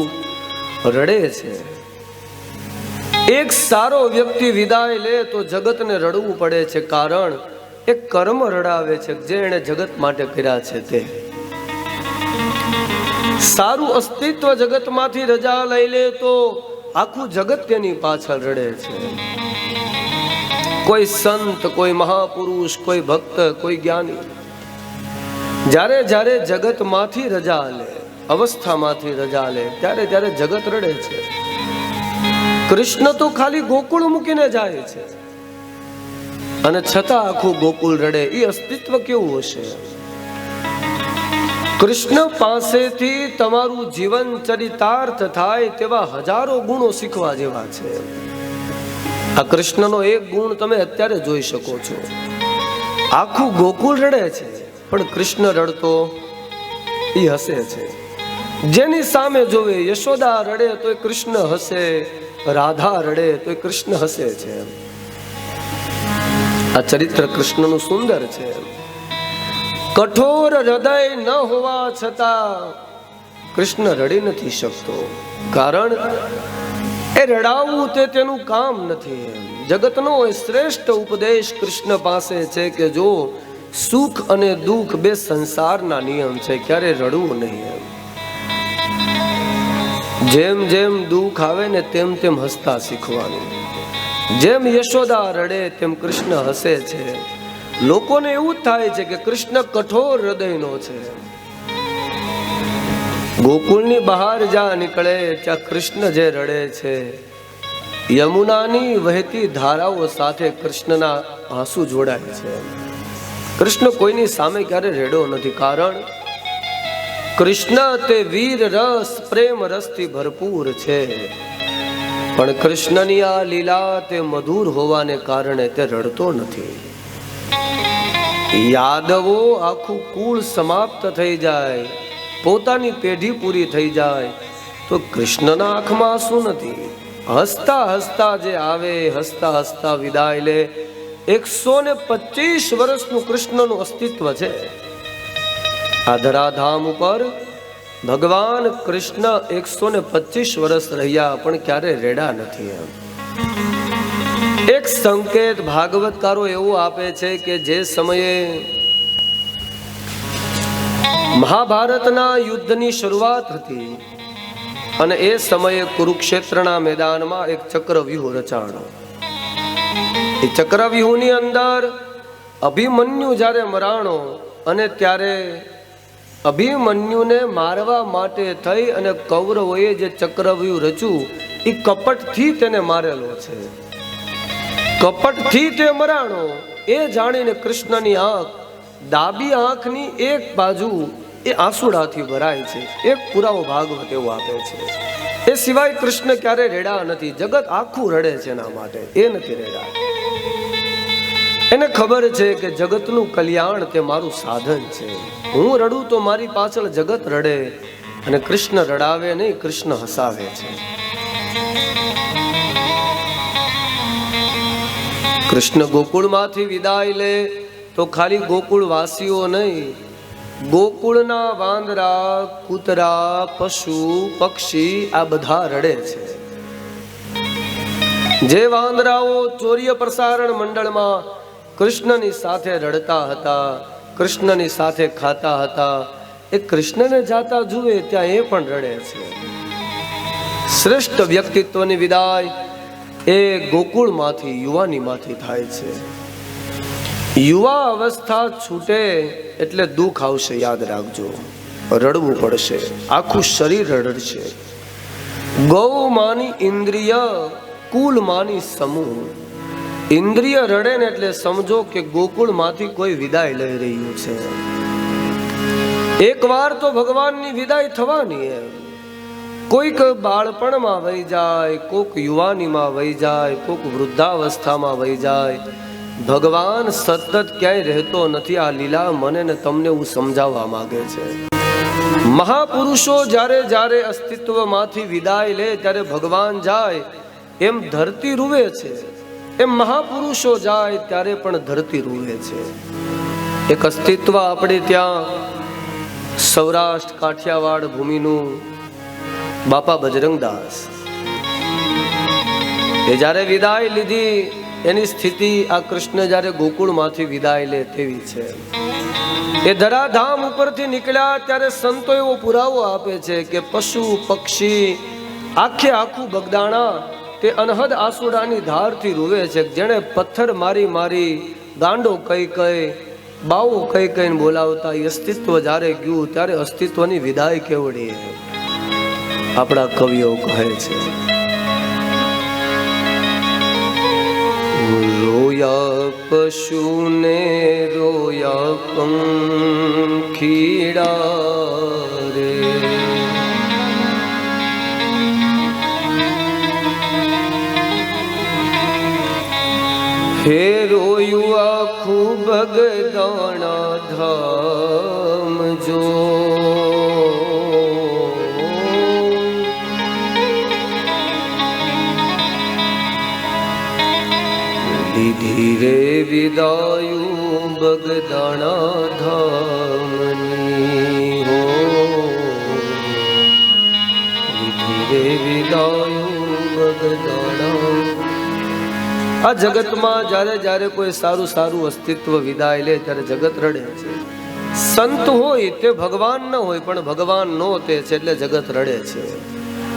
રડે છે. એક સારો વ્યક્તિ વિદાય લે તો જગતને રડવું પડે છે, કારણ એ કર્મ રડાવે છે જે એણે જગત માટે કર્યા છે. તે સારું અસ્તિત્વ જગતમાંથી રજા લઈ લે તો આખું જગત તેની પાછળ રડે છે. કોઈ સંત, કોઈ મહાપુરુષ, કોઈ ભક્ત, કોઈ જ્ઞાની જ્યારે જ્યારે જગતમાંથી રજા લે, અવસ્થામાંથી રજા લે, ત્યારે ત્યારે જગત રડે છે. કૃષ્ણ તો ખાલી ગોકુળ મૂકીને જાય છે અને છતાં આખું ગોકુળ રડે. એ અસ્તિત્વ કેવું હશે? કૃષ્ણ પાસેથી તમારું જીવન ચરિતાર્થ થાય તેવા હજારો ગુણો શીખવા જેવા છે. આ કૃષ્ણનો એક ગુણ તમે અત્યારે જોઈ શકો છો. આખું ગોકુળ રડે છે પણ કૃષ્ણ રડતો એ હસે છે. જેની સામે જોવે, યશોદા રડે તો એ કૃષ્ણ હસે, રાધા રડે તો એ કૃષ્ણ હસે છે. આ ચરિત્ર કૃષ્ણનું સુંદર છે. કઠોર હૃદય ન હોવા છતાં કૃષ્ણ રડી નથી શકતો, કારણ એ રડાવવું તે તેનું કામ નથી. જગતનો એ શ્રેષ્ઠ ઉપદેશ કૃષ્ણ પાસે છે કે જો સુખ અને દુઃખ બે સંસારના નિયમ છે, ક્યારે રડવું નહીં. જેમ જેમ દુઃખ આવે ને તેમ તેમ હસતા શીખવાનું. જેમ યશોદા રડે તેમ કૃષ્ણ હસે છે. લોકોને એવું થાય છે કે કૃષ્ણ કઠોર હૃદયનો છે. ગોકુળની બહાર જ્યાં નીકળે ત્યાં કૃષ્ણ જે રડે છે, યમુનાની વહેતી ધારાઓ સાથે કૃષ્ણના આંસુ જોડાય છે. કૃષ્ણ કોઈની સામે ક્યારે રેડો નથી, કારણ કૃષ્ણ તે વીર રસ પ્રેમ રસથી ભરપૂર છે. પણ કૃષ્ણની આ લીલા તે મધુર હોવાને કારણે તે રડતો નથી. યાદવો આખું કુળ સમાપ્ત થઈ જાય, પોતાની પેઢી પૂરી થઈ જાય તો કૃષ્ણના આંખમાં આંસુ નથી. હસતા હસતા જે આવે, હસતા હસતા વિદાય લે. 125 વર્ષનું કૃષ્ણનું અસ્તિત્વ છે. આ ધરાધામ ઉપર ભગવાન કૃષ્ણ 125 વર્ષ રહ્યા પણ ક્યારે રેડા નથી. એક સંકેત ભાગવતકારો એવો આપે છે કે જે સમયે મહાભારતના યુદ્ધની શરૂઆત હતી અને એ સમયે કુરુક્ષેત્રના મેદાનમાં એક ચક્રવ્યૂહ રચાણો. એ ચક્રવ્યૂહની અંદર અભિમન્યુ જ્યારે મરાણો અને ત્યારે અભિમન્યુને મારવા માટે થઈ અને કૌરવોએ જે ચક્રવ્યૂહ રચ્યું એ કપટથી તેને મારેલો છે. કપટથી તે મરાણો એ જાણીને કૃષ્ણની આંખ, ડાબી આંખની એક બાજુ એ આંસુડાથી ભરાય છે. એક પુરાવો ભાગવત એવો આપે છે. એ સિવાય કૃષ્ણ ક્યારે રેડા નથી. જગત આખું રડે છે એના માટે, એ નથી રેડા. એને ખબર છે કે જગતનું કલ્યાણ તે મારું સાધન છે. હું રડું તો મારી પાછળ જગત રડે, અને કૃષ્ણ રડાવે નહીં, કૃષ્ણ હસાવે છે. કૃષ્ણ ગોકુળમાંથી વિદાય લે તો ખાલી ગોકુળ વાસીઓ નહીં, ગોકુળના વાંદરા, કૂતરા, પશુ, પક્ષી આ બધા રડે છે. જે વાંદરાઓ ચોર્ય પ્રસારણ મંડળમાં કૃષ્ણની સાથે રડતા હતા, કૃષ્ણની સાથે ખાતા હતા, એ કૃષ્ણને જાતા જુએ ત્યાં એ પણ રડે છે. શ્રેષ્ઠ વ્યક્તિત્વની વિદાય એ ગોકુળમાંથી, યુવાનીમાંથી થાય છે. યુવા અવસ્થા છૂટે એટલે દુઃખ આવશે, યાદ રાખજો. રડવું પડશે, આખું શરીર રડશે. ગૌ માની ઇન્દ્રિય, કુલ માની સમૂહ. ઇન્દ્રિય રડે ને એટલે સમજો કે ગોકુળમાંથી કોઈ વિદાય લઈ રહ્યું છે. એકવાર તો ભગવાનની વિદાય થવાની એમ. કોઈક બાળપણમાં વહી જાય, કોઈક યુવાનીમાં વહી જાય, કોઈક વૃદ્ધાવસ્થામાં વહી જાય. ભગવાન સતત ક્યાંય રહેતો નથી. આ લીલા મને ને તમને હું સમજાવવા માંગે છે. મહાપુરુષો જ્યારે જ્યારે અસ્તિત્વમાંથી વિદાય લે ત્યારે ભગવાન જાય એમ ધરતી રૂવે છે, એમ મહાપુરુષો જાય ત્યારે પણ ધરતી રૂવે છે. એક અસ્તિત્વ આપણે ત્યાં સૌરાષ્ટ્ર કાઠિયાવાડ ભૂમિનું બાપા બજરંગદાસ, એ જ્યારે વિદાય લીધી એની સ્થિતિ આ કૃષ્ણ જ્યારે ગોકુળમાંથી વિદાય લે તેવી છે. એ ધરાધામ ઉપરથી નીકળ્યા ત્યારે સંતો એવો પુરાવો આપે છે કે પશુ પક્ષી આખે આખું બગદાણા તે અનહદ આસુડાની ધારથી રૂવે છે. જેણે પથ્થર મારી મારી ગાંડો કઈ કઈ બાવો કઈ કઈને બોલાવતા એ અસ્તિત્વ જ્યારે ગયું ત્યારે અસ્તિત્વની વિદાય કેવડી આપણા કવિઓ કહે છે. રોયા પશુને રોયા પંખીડા રે, હે રોયું આખું બગદાણા ધામ જો. ધીરે વિદાયું બગદાણા ધામની હો, ધીરે વિદાયું બગદાણા. આ જગતમાં જ્યારે જ્યારે કોઈ સારું સારું અસ્તિત્વ વિદાય લે ત્યારે જગત રડે છે. સંત હોય તે ભગવાન ન હોય, પણ ભગવાન નો તે છે એટલે જગત રડે છે.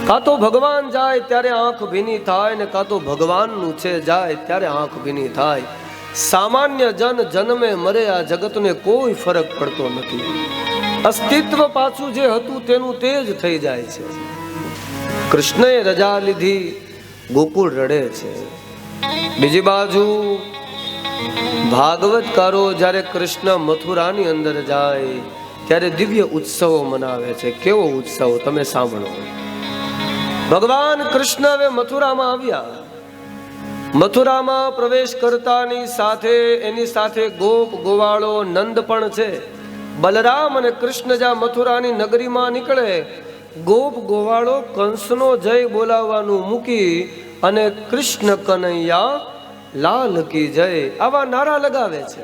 કાં તો ભગવાન જાય ત્યારે આંખ ભીની થાય ને કાં તો ભગવાનનું છે જાય ત્યારે આંખ ભીની થાય. સામાન્ય જન જન્મે મરે આ જગતને કોઈ ફરક પડતો નથી. અસ્તિત્વ પાછું જે હતું તેનું તે જ થઈ જાય છે. કૃષ્ણએ રજા લીધી, ગોકુળ રડે છે. બીજી બાજુ ભાગવતકારો જ્યારે કૃષ્ણ મથુરાની અંદર જાય ત્યારે દિવ્ય ઉત્સવો મનાવે છે. કેવો ઉત્સવ તમે સાંભળો. ભગવાન કૃષ્ણ હવે મથુરામાં આવ્યા. મથુરામાં પ્રવેશ કરતાની સાથે એની સાથે ગોપ ગોવાળો નંદ પણ છે. બલરામ અને કૃષ્ણ જ્યાં મથુરાની નગરીમાં નીકળે, ગોપ ગોવાળો કંસનો જય બોલાવવાનું મૂકી અને કૃષ્ણ કનૈયા લાલ કી જય આવા નારા લગાવે છે.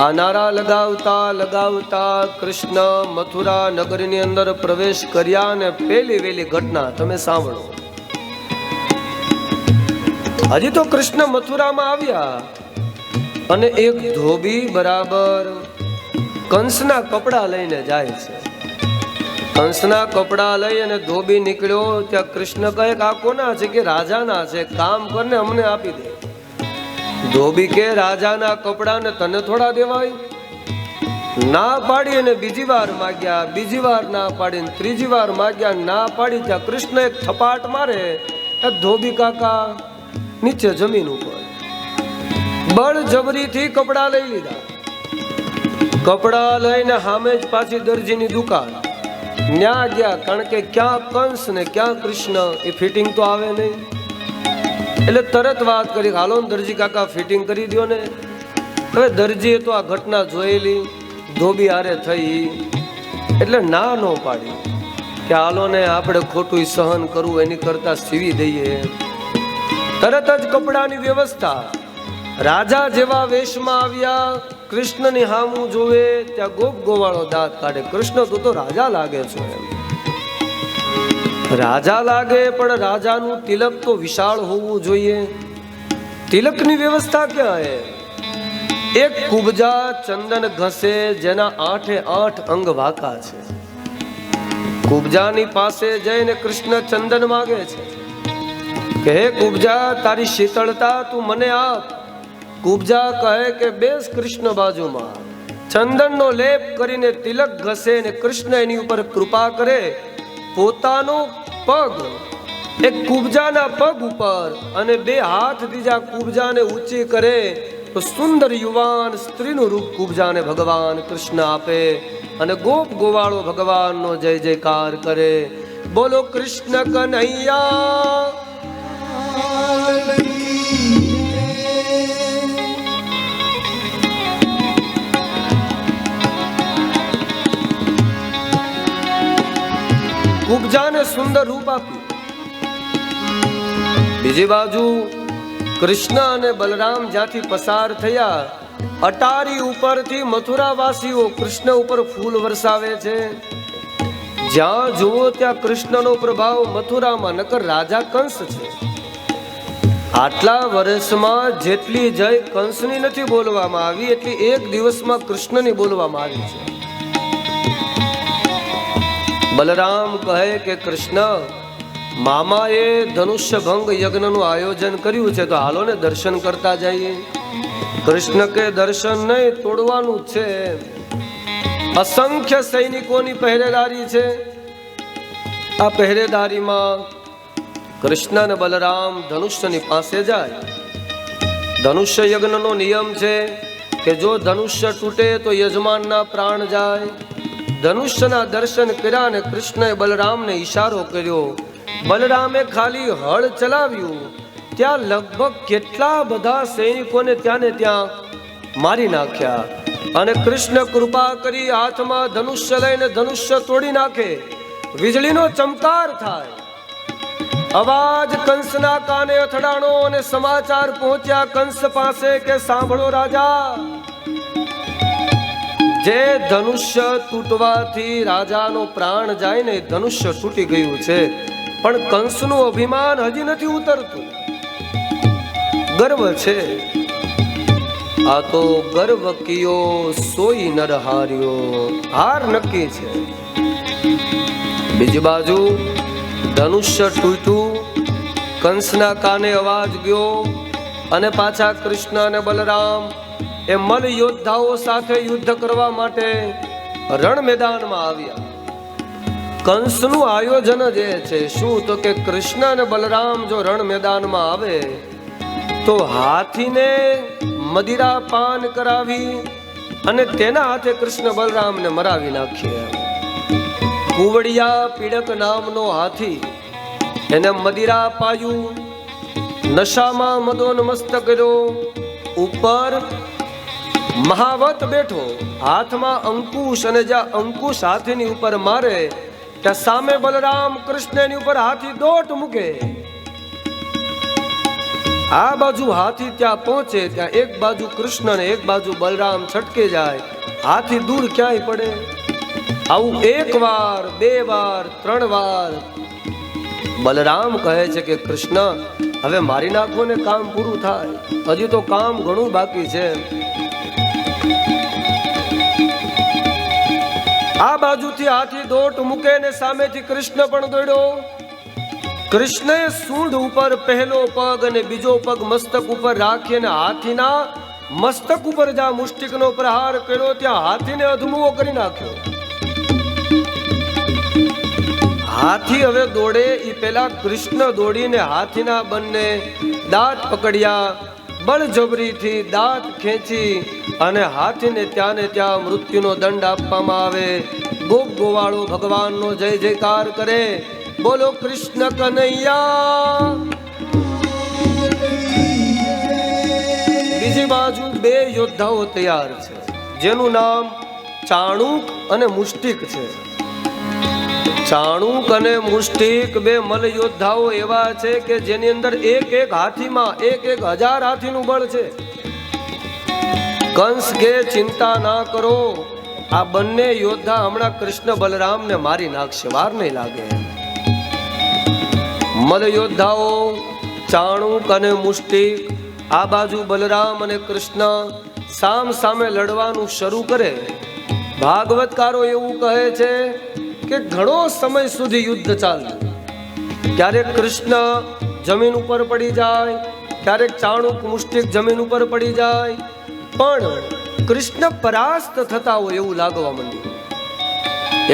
આ નારા લગાવતા લગાવતા કૃષ્ણ મથુરા નગરીની અંદર પ્રવેશ કર્યા ને પેલી વેલી ઘટના તમે સાંભળો. હજી તો કૃષ્ણ મથુરામાં આવ્યા અને એક ધોબી બરાબર કંસના કપડા લઈને જાય છે. કંસના કપડા લઈ અને ધોબી નીકળ્યો ત્યાં કૃષ્ણ કહે કે આ કોના છે? કે રાજાના છે, કામ કરને અમને આપી દે. ધોબી કે રાજાના કપડા ને તને થોડા દેવાય? ના પાડી અને બીજી વાર માગ્યા, બીજી વાર ના પાડી, ત્રીજી વાર માગ્યા, ના પાડી. ત્યાં કૃષ્ણ એક થપાટ મારે, ધોબી કાકા નીચે જમીન ઉપર બળજબરીથી કપડા લઈ લીધા. કપડા લઈને સામે જ પાછી દરજીની દુકાન ન્યા ગયા, કારણ કે ક્યાં કંસ ને ક્યાં કૃષ્ણ એ ફિટિંગ તો આવે નહીં. એટલે તરત વાત કરી, હાલો દરજી કાકા ફિટિંગ કરી દો ને. હવે દરજીએ તો આ ઘટના જોયેલી, ધોબી હારે થઈ એટલે ના નો પાડી કે હાલો ને આપણે ખોટું સહન કરવું એની કરતા સીવી દઈએ. તરત જ કપડાની વ્યવસ્થા. રાજા જેવા વેશમાં આવ્યા, કૃષ્ણની હામું જોવે ત્યાં ગોપ ગોવાળો દાંત કાઢે, કૃષ્ણ તું તો રાજા લાગે છો એમ. રાજા લાગે પણ રાજાનું તિલક તો વિશાળ હોવું જોઈએ. તિલકની વ્યવસ્થા ક્યાં હે? એક કુબજા ચંદન ઘસે જેના 8 અંગ વાકા છે. કુબજાની પાસે જઈને કૃષ્ણ ચંદન માગે છે કે હે કુબજા, તારી શીતળતા તું મને આપ. કુબજા કહે કે બેસ કૃષ્ણ બાજુમાં. ચંદનનો લેપ કરીને તિલક ઘસે ને કૃષ્ણ એની ઉપર કૃપા કરે. પોતાનો પગ એક કુબજાના પગ ઉપર અને 2 હાથ બીજા કુબજાને ઊંચી કરે તો સુંદર યુવાન સ્ત્રીનું રૂપ કુબજાને ભગવાન કૃષ્ણ આપે અને ગોપ ગોવાળો ભગવાનનો જય જયકાર કરે. બોલો કૃષ્ણ કન્હૈયા. કુબજાને સુંદર રૂપ આપ્યું. બીજી બાજુ કૃષ્ણ અને બલરામ જ્યાંથી પસાર થયા, અટારી ઉપરથી મથુરાવાસીઓ કૃષ્ણ ઉપર ફૂલ વરસાવે છે. જ્યાં જુઓ ત્યાં કૃષ્ણનો પ્રભાવ મથુરામાં, નકર રાજા કંસ છે. આટલા વર્ષમાં જેટલી જય કંસની નથી બોલવામાં આવી એટલી એક દિવસમાં કૃષ્ણની બોલવામાં આવી છે. બલરામ કહે કે કૃષ્ણ, મામાએ ધનુષ્ય ભંગ યજ્ઞનું આયોજન કર્યું છે તો હાલો ને દર્શન કરતા જઈએ. કૃષ્ણ કે દર્શન નહીં, તોડવાનું છે. અસંખ્ય સૈનિકોની પહેરેદારી છે. આ પહેરેદારીમાં કૃષ્ણ અને બલરામ ધનુષ્યની પાસે જાય. ધનુષ્ય યજ્ઞનો નિયમ છે કે જો ધનુષ્ય તૂટે તો યજમાનના પ્રાણ જાય. ધનુષ્યના દર્શન કર્યા અને કૃષ્ણએ બલરામને ઈશારો કર્યો. બલરામે ખાલી હળ ચલાવ્યું ત્યાં લગભગ કેટલા બધા સૈનિકોને ત્યાં ને ત્યાં મારી નાખ્યા. અને કૃષ્ણ કૃપા કરી હાથમાં ધનુષ્ય લઈને ધનુષ્ય તોડી નાખે. વીજળીનો ચમકાર થાય. અવાજ કંસના કાને અથડાણો અને સમાચાર પહોંચ્યા કંસ પાસે કે સાંભળો રાજા, જે ધનુષ્ય તૂટવાથી રાજાનો પ્રાણ જાય ને ધનુષ્ય તૂટી ગયું છે, પણ કંસનું અભિમાન હજી નથી ઉતરતું. ગર્વ છે. આ તો ગર્વ કિયો સોઈ નર હાર્યો. હાર નક્કી છે. બીજી બાજુ ધનુષ્ય તૂટ્યું, કંસના કાને અવાજ ગયો અને પાછા કૃષ્ણ અને બલરામ એ મલ યોદ્ધાઓ સાથે યુદ્ધ કરવા માટે રણ મેદાનમાં આવ્યા. કંસનું આયોજન જ છે શું તો કે કૃષ્ણ અને બલરામ જો રણ મેદાનમાં આવે તો હાથીને મદિરા પાન કરાવી અને તેના હાથે કૃષ્ણ બલરામને મરાવી નાખીએ. કુવડિયા પીડક નામનો હાથી, એને મદિરા પાયું, નશામાં મદોન્મસ્ત કર્યો. ઉપર મહાવત બેઠો, હાથમાં અંકુશ, અને જ્યાં અંકુશ હાથીની ઉપર મારે ત્યાં સામે બલરામ કૃષ્ણ એની ઉપર હાથી દોટ મૂકે. આ બાજુ હાથી ત્યાં પહોંચે ત્યાં એક બાજુ કૃષ્ણ ને એક બાજુ બલરામ છટકે જાય. હાથી દૂર ક્યાંય પડે. આવું 1 વાર 2 વાર 3 વાર. બલરામ કહે છે કે કૃષ્ણ, હવે મારી નાખો ને કામ પૂરું થાય. હજી તો કામ ઘણું બાકી છે. આ બાજુથી હાથી દોટ મૂકે ને સામેથી કૃષ્ણ પણ દોડ્યો. કૃષ્ણએ સૂંઢ ઉપર પહેલો પગ અને બીજો પગ મસ્તક ઉપર રાખી અને હાથીના મસ્તક ઉપર જ્યાં મુષ્ટિકનો પ્રહાર કર્યો ત્યાં હાથીને અધમુઓ કરી નાખ્યો. હાથી હવે દોડે એ પહેલા કૃષ્ણ દોડીને હાથીના બંને દાંત પકડ્યા. બળજબરીથી દાંત ખેંચી અને હાથીને ત્યાં ને ત્યાં મૃત્યુનો દંડ આપવામાં આવે. ગોપ ગોવાળો ભગવાનનો જય જયકાર કરે. બોલો કૃષ્ણ કનૈયા. બીજી બાજુ 2 યોદ્ધાઓ તૈયાર છે જેનું નામ ચાણૂક અને મુષ્ટિક છે. ચાણૂક અને મુષ્ટિક 2 મલ યોદ્ધાઓ એવા છે કે જેની અંદર એક હાથીમાં 1000 હાથીનું બળ છે. કંસ કે ચિંતા ના કરો, આ બંને યોદ્ધા હમણાં કૃષ્ણ બલરામને મારી નાખશે, વાર નહીં લાગે. મલ યોદ્ધાઓ ચાણૂક અને મુષ્ટિક આ બાજુ બલરામ અને કૃષ્ણ સામ સામે લડવાનું શરૂ કરે. ભાગવતકારો એવું કહે છે કે ઘણો સમય સુધી યુદ્ધ ચાલ્યું. ક્યારેક કૃષ્ણ જમીન ઉપર પડી જાય, ક્યારેક ચાણૂક મુષ્ટિક જમીન ઉપર પડી જાય, પણ કૃષ્ણ પરાસ્ત થતા હોય એવું લાગવા માંડ્યું.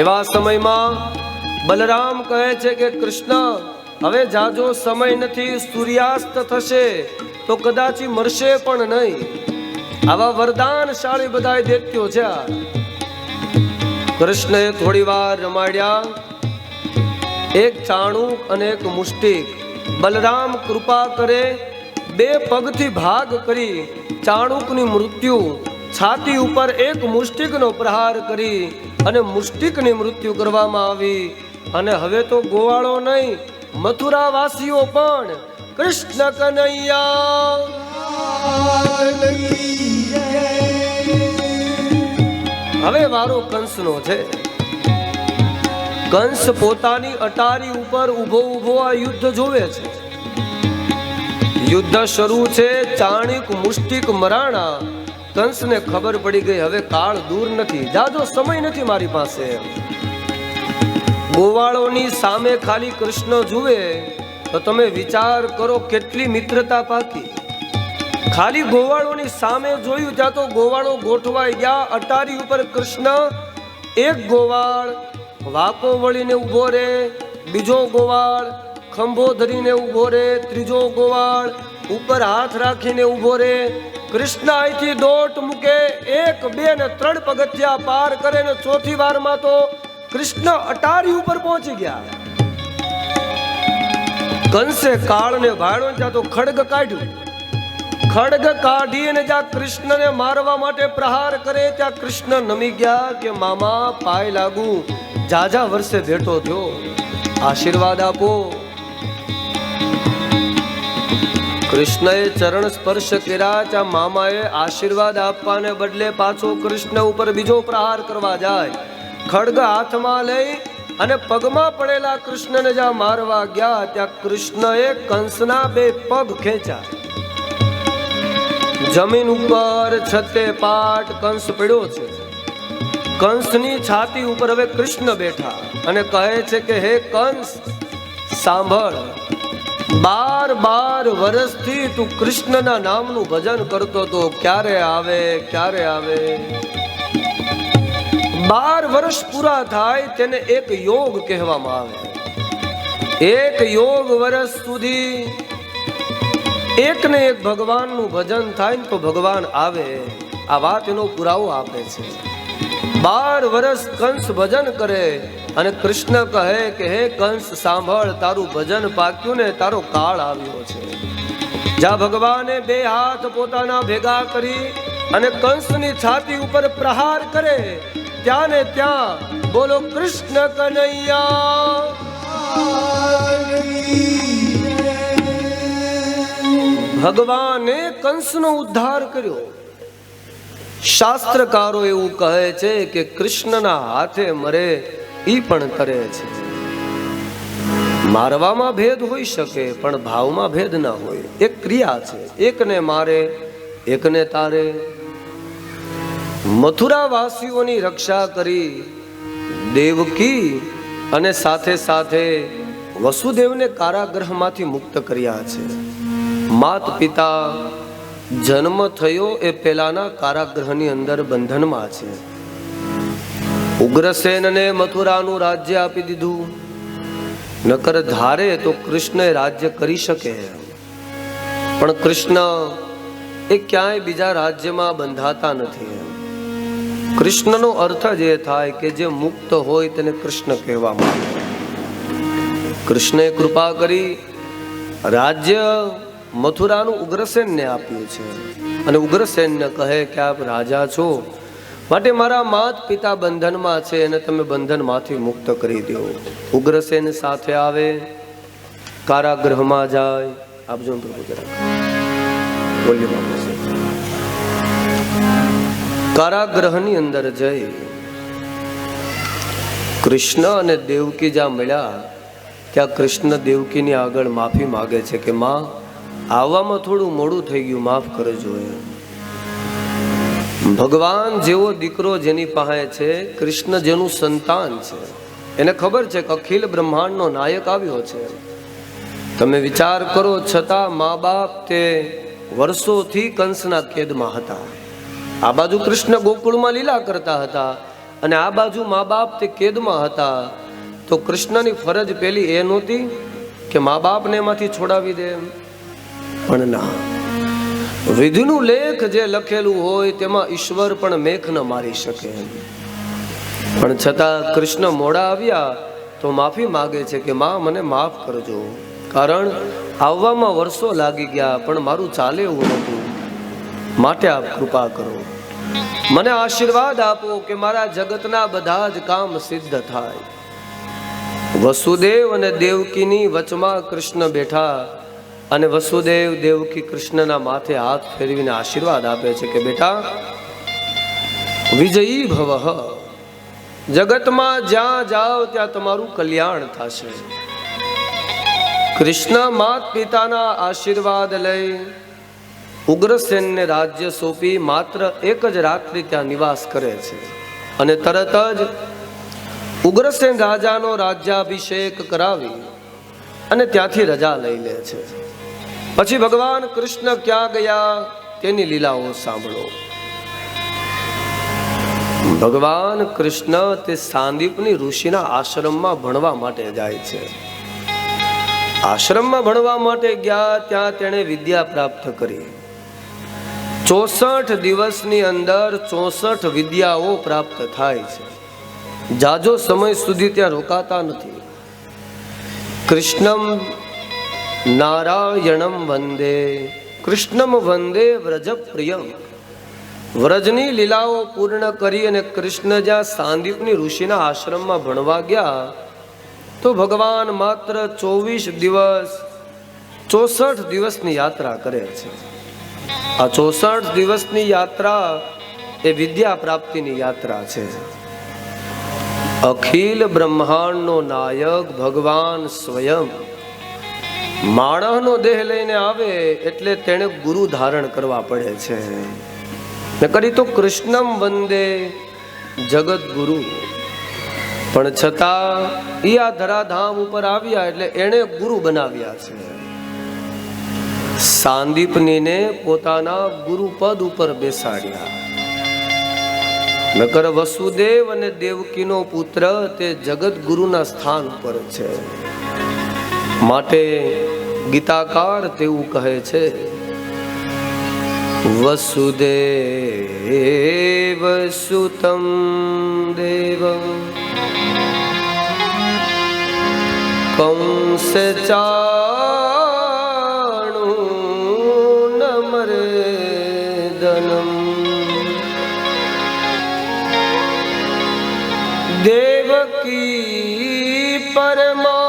એવા સમયમાં બલરામ કહે છે કે કૃષ્ણ, હવે જાજો સમય નથી, સૂર્યાસ્ત થશે તો કદાચ મરશે પણ નહીં. આવા વરદાનશાળી બધા દૈત્યો છે. કૃષ્ણએ થોડી વાર રમાડ્યા, એક ચાણૂક અને એક મુષ્ટિક. બલરામ કૃપા કરે, બે પગથી ભાગ કરી ચાણૂકની મૃત્યુ, છાતી ઉપર એક મુષ્ટિકનો પ્રહાર કરી અને મુષ્ટિકની મૃત્યુ કરવામાં આવી. અને હવે તો ગોવાળો નહીં, મથુરા વાસીઓ પણ કૃષ્ણ કનૈયા. હવે વારો કંસનો છે. કંસ પોતાની અટારી ઉપર ઊભો ઊભો આ યુદ્ધ જોવે છે. યુદ્ધ શરૂ છે, ચાણૂક મુષ્ટિક મરાણા. કંસને ખબર પડી ગઈ હવે કાળ દૂર નથી, જાજો સમય નથી મારી પાસે. ગોવાળોની સામે ખાલી કૃષ્ણ જુએ તો તમે વિચાર કરો કેટલી મિત્રતા પાકી. ખાલી ગોવાળોની સામે જોયું ત્યાં તો ગોવાળો ગોઠવાઈ ગયા. અટારી ઉપર કૃષ્ણ, એક ગોવાળ વાકો વળીને ઉભો રે, બીજો ગોવાળ ખંભો ધરીને ઉભો રે, ત્રીજો ગોવાળ ઉપર હાથ રાખીને ઉભો રે. કૃષ્ણ અહીંથી દોટ મૂકે, 1, 2 ને 3 પગથિયા પાર કરે ને ચોથી વારમાં તો કૃષ્ણ અટારી ઉપર પહોંચી ગયા. કંસે કાળને ભાળ્યો ત્યાં તો ખડગ કાઢ્યું. ખડગ કાઢીને જ્યાં કૃષ્ણને મારવા માટે પ્રહાર કરે ત્યાં કૃષ્ણ નમી ગયા કે મામા પાય લાગુ, જાજા વર્ષે ભેટો થયો, આશીર્વાદ આપો. કૃષ્ણએ ચરણ સ્પર્શ કર્યા. ત્યાં મામાએ આશીર્વાદ આપવાને બદલે પાછો કૃષ્ણ ઉપર બીજો પ્રહાર કરવા જાય. ખડગ હાથમાં લઈ અને પગમાં પડેલા કૃષ્ણને જ્યાં મારવા ગયા ત્યાં કૃષ્ણએ કંસના 2 પગ ખેંચ્યા. જમીન ઉપર છતે પાટ કંસ પડ્યો છે. કંસની છાતી ઉપર હવે કૃષ્ણ બેઠા અને કહે છે કે હે કંસ સાંભળ, 12 વર્ષથી તું કૃષ્ણના નામનું ભજન કરતો તો, ક્યારે આવે ક્યારે આવે. 12 વર્ષ પૂરા થાય તેને એક યોગ કહેવામાં આવે. એક યોગ વર્ષ સુધી એક ને એક ભગવાનનું ભજન થાય તો ભગવાન આવે. આ વાત એનો પુરાવો આપે છે. 12 વર્ષ કંસ ભજન કરે અને કૃષ્ણ કહે કે હે કંસ સાંભળ, તારું ભજન પાક્યું ને તારો કાળ આવ્યો છે. જ્યાં ભગવાને 2 હાથ પોતાના ભેગા કરી અને કંસની છાતી ઉપર પ્રહાર કરે ત્યાં ને ત્યાં બોલો કૃષ્ણ કનૈયા. ભગવાને કંસનો ઉદ્ધાર કર્યો. શાસ્ત્રકારો એવું કહે છે કે કૃષ્ણના હાથે મરે ઈ પણ તરે છે. મારવામાં ભેદ હોઈ શકે પણ ભાવમાં ભેદ ના હોય. એક ક્રિયા છે, એકને મારે એકને તારે. મથુરા વાસીઓની રક્ષા કરી દેવકી અને સાથે સાથે વસુદેવને કારાગૃહમાંથી મુક્ત કર્યા છે. માત પિતા જન્મ થયો એ પહેલાના કારાગૃહની અંદર બંધનમાં છે. ઉગ્રસેનને મથુરાનું રાજ્ય આપી દીધું. નકર ધારે તો કૃષ્ણ રાજ્ય કરી શકે, પણ કૃષ્ણ એ ક્યાંય બીજા રાજ્યમાં બંધાતા નથી. કૃષ્ણનો અર્થ જ એ થાય કે જે મુક્ત હોય તેને કૃષ્ણ કહેવામાં આવે. કૃષ્ણે કૃપા કરી રાજ્ય મથુરાનું ઉગ્રસેનને આપ્યું છે અને ઉગ્રસેનને કહે કે આપ રાજા છો, માટે મારા માત પિતા બંધનમાં છે અને તમે બંધનમાંથી મુક્ત કરી દો. ઉગ્રસેન સાથે આવે, કારાગૃહમાં જાય. આપજો પ્રભુ જરાક બોલ્યો બાપુ. કારાગૃહની અંદર જઈ કૃષ્ણ અને દેવકી જ્યાં મળ્યા ત્યાં કૃષ્ણ દેવકીની આગળ માફી માગે છે કે માં, આવવામાં થોડું મોડું થઈ ગયું, માફ કરજો. ભગવાન જેવો દીકરો જેની પાસે છે, કૃષ્ણ જેનું સંતાન છે, એને ખબર છે કે અખિલ બ્રહ્માંડનો નાયક આવ્યો છે. તમે વિચાર કરો, છતાં મા બાપ તે વર્ષોથી કંસના કેદમાં હતા. આ બાજુ કૃષ્ણ ગોકુળમાં લીલા કરતા હતા અને આ બાજુ મા બાપ તે કેદમાં હતા. તો કૃષ્ણની ફરજ પેલી એ નહોતી કે મા બાપને એમાંથી છોડાવી દે? પણ ના, વિધિનું લેખ જે લખેલું હોય તેમાં ઈશ્વર પણ મેખ ન મારી શકે. પણ છતાં કૃષ્ણ મોડા આવ્યા તો માફી માગે છે કે માં, મને માફ કરજો, કારણ આવવામાં વર્ષો લાગી ગયા પણ મારું ચાલે એવું નહોતું, માટે આપ કૃપા કરો, મને આશીર્વાદ આપો કે મારા જગતના બધા જ કામ સિદ્ધ થાય. વસુદેવ અને દેવકીની વચમાં કૃષ્ણ બેઠા અને વસુદેવ દેવકી કૃષ્ણના માથે હાથ ફેરવીને આશીર્વાદ આપે છે કે બેટા, વિજયી ભવઃ, જગતમાં જ્યાં જાઓ ત્યાં તમારું કલ્યાણ થશે. કૃષ્ણ માત પિતાના આશીર્વાદ લઈ ઉગ્રસેનને રાજ્ય સોંપી માત્ર એક જ રાત્રિ ત્યાં નિવાસ કરે છે અને તરત જ ઉગ્રસેન રાજાનો રાજ્યાભિષેક કરાવી અને ત્યાંથી રજા લઈ લે છે. પછી ભગવાન કૃષ્ણ ક્યાં ગયા તેની લીલાઓ સાંભળો. ભગવાન કૃષ્ણ તે સાંદીપની ઋષિના આશ્રમમાં ભણવા માટે જાય છે. આશ્રમમાં ભણવા માટે ગયા, ત્યાં તેણે વિદ્યા પ્રાપ્ત કરી. 64 દિવસની અંદર 64 વિદ્યાઓ પ્રાપ્ત થાય છે. જાજો સમય સુધી ત્યાં રોકાતા નથી. કૃષ્ણમ નારાયણમ વંદે, કૃષ્ણમ વંદે વ્રજ પ્રિયમ. વ્રજની લીલાઓ પૂર્ણ કરી અને કૃષ્ણ જ્યાં સાંદીપની ઋષિના આશ્રમમાં ભણવા ગયા તો ભગવાન માત્ર 24 દિવસ 64 દિવસની યાત્રા કરે છે. આ 64 દિવસની યાત્રા એ વિદ્યા પ્રાપ્તિની યાત્રા છે. અખિલ બ્રહ્માંડનો નાયક ભગવાન સ્વયં માણસનો દેહ લઈને આવે એટલે તેને ગુરુ ધારણ કરવા પડે છે. નકરી તો કૃષ્ણમ વંદે જગત ગુરુ. પણ છતાં એ આ ધરાધામ ઉપર આવ્યા એટલે એને ગુરુ બનાવ્યા છે. સાંદીપનીને પોતાના ગુરુ પદ ઉપર બેસાડ્યા. નકર વસુદેવ અને દેવકીનો પુત્ર તે જગત ગુરુના સ્થાન ઉપર છે. માટે ગીતાકાર તેવું કહે છે, વસુદેવ સુતમ દેવમ કંસ ચાણૂનમર્દનમ દેવકી પરમાનંદમ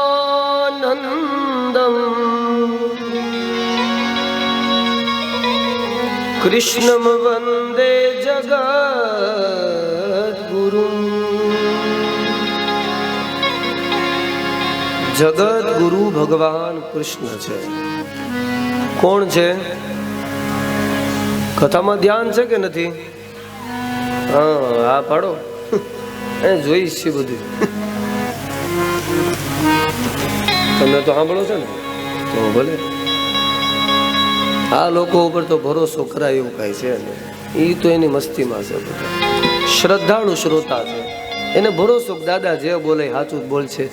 કૃષ્ણમ વંદે જગદ્ગુરુ. જગત ગુરુ ભગવાન કૃષ્ણ છે. કોણ છે? કથામાં ધ્યાન છે કે નથી? હા પાડો, જોઈશ છે બધું. તમને તો સાંભળો છો ને, તો ભલે. આ લોકો ઉપર તો ભરોસો કરાય એવું કઈ છે ને, એ તો એની મસ્તીમાં છે. બધા શ્રદ્ધાળુ શ્રોતા છે, એને ભરોસો દાદા જે બોલે સાચું બોલ છે.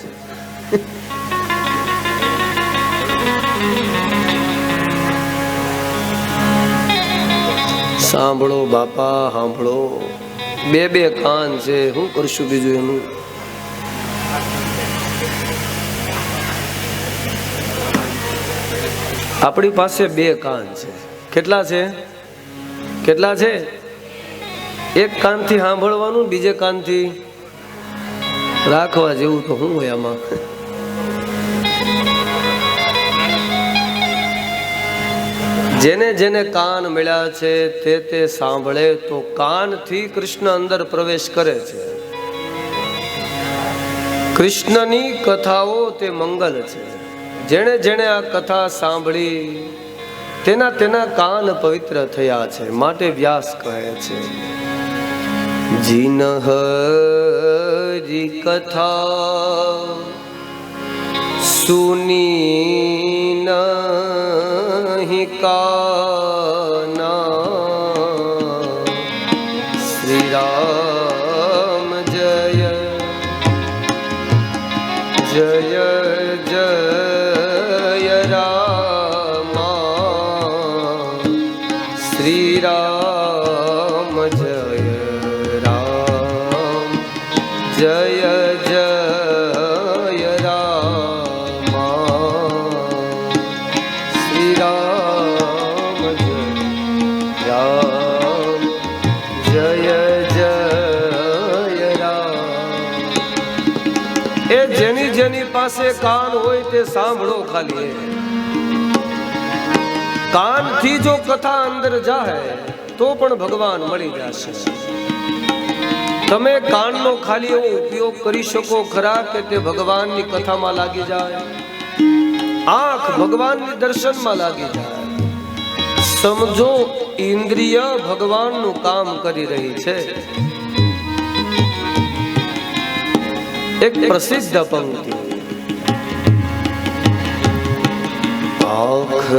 સાંભળો બાપા, સાંભળો. બે કાન છે, શું કરશું બીજું એનું? આપણી પાસે 2 કાન છે. કેટલા છે? કેટલા છે? એક કાનથી સાંભળવાનું, બીજે કાનથી રાખવા જેવું તો શું હોય આમાં? જેને જેને કાન મળ્યા છે તે સાંભળે તો કાનથી કૃષ્ણ અંદર પ્રવેશ કરે છે. કૃષ્ણની કથાઓ તે મંગલ છે. જેણે જેણે આ કથા સાંભળી તેના કાન પવિત્ર થયા છે. માટે વ્યાસ કહે છે, જીન હરી કથા સુની નહીં કાના, શ્રી રામ જય જય જય રામા, શ્રી રામ જય રામ જય જય જેની પાસે કાન હોય તે સાંભળો. ખાલી કાનથી જો કથા અંદર જાય તો પણ ભગવાન મળી જશે. તમે કાનનો ખાલી એવો ઉપયોગ કરી શકો ખરા કે તે ભગવાનની કથામાં લાગી જાય, આંખ ભગવાનની દર્શનમાં લાગી જાય. સમજો ઇન્દ્રિય ભગવાનનું કામ કરી રહી છે. એક પ્રસિદ્ધ પંક્તિ, આંખ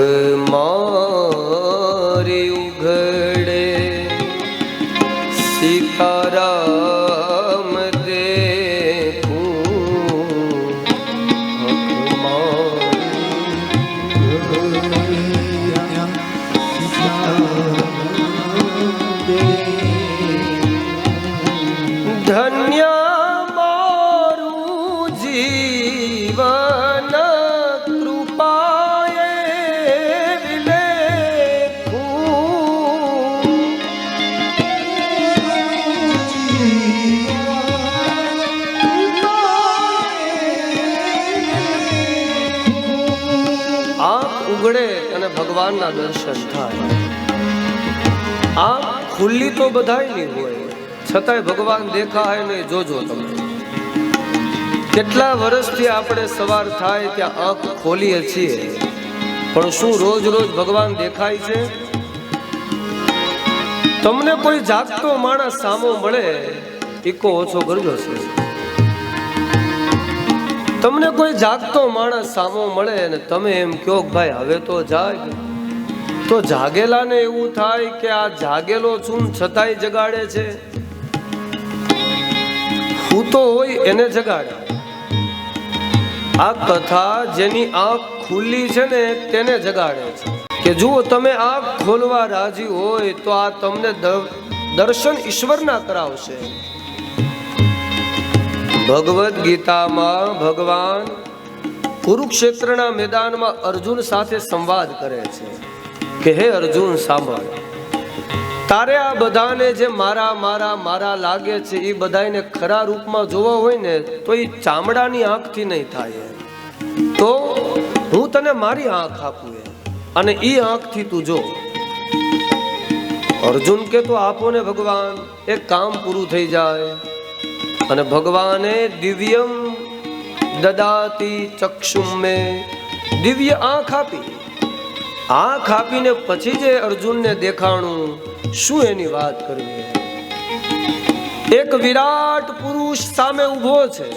મારી ઉઘડે સીતારામ દેખું, ધન્ય ઉગડે અને ભગવાનના દર્શન થાય. આંખ ખુલ્લી તો બધાયની હોય, છતાંય ભગવાન દેખાય નહીં. જોજો તમે કેટલા વર્ષથી આપણે સવાર થાય ત્યાં આંખ ખોલીએ છીએ, પણ શું રોજ રોજ ભગવાન દેખાય છે? તમને કોઈ જાગતો માણસ સામો મળે, ઈકો ઓછો કરજો છે. તમને કોઈ જાગતો માણસ સામો મળે ને તમે એમ કહો ભાઈ હવે તો જાગ, તો જાગેલાને એવું થાય કે આ જાગેલો છું છતાંય જગાડે છે. હું તો હોય એને જગાડે. આ કથા જેની આંખ ખુલ્લી છે ને તેને જગાડે છે કે જુઓ તમે આંખ ખોલવા રાજી હોય તો આ તમને દર્શન ઈશ્વરના કરાવશે. ભગવદ્ ગીતામાં ભગવાન કુરુક્ષેત્રના મેદાનમાં અર્જુન સાથે સંવાદ કરે છે કે હે અર્જુન સાંભળ, તારે આ બધાને જે મારા મારા મારા લાગે છે એ બધાને ખરા રૂપમાં જોવા હોય ને તો એ ચામડાની આંખથી નહીં થાય. તો હું તને મારી આંખ આપું અને એ આંખથી તું જો. અર્જુન કે તો આપો ને ભગવાન, એક કામ પૂરું થઈ જાય. અને ભગવાને દિવ્યમ દદાતી ચક્ષુમ મે, દિવ્ય આંખ આપી. આંખ આપીને પછી જે અર્જુનને દેખાણું, શું એની વાત કરવી. એક વિરાટ પુરુષ સામે ઊભો છે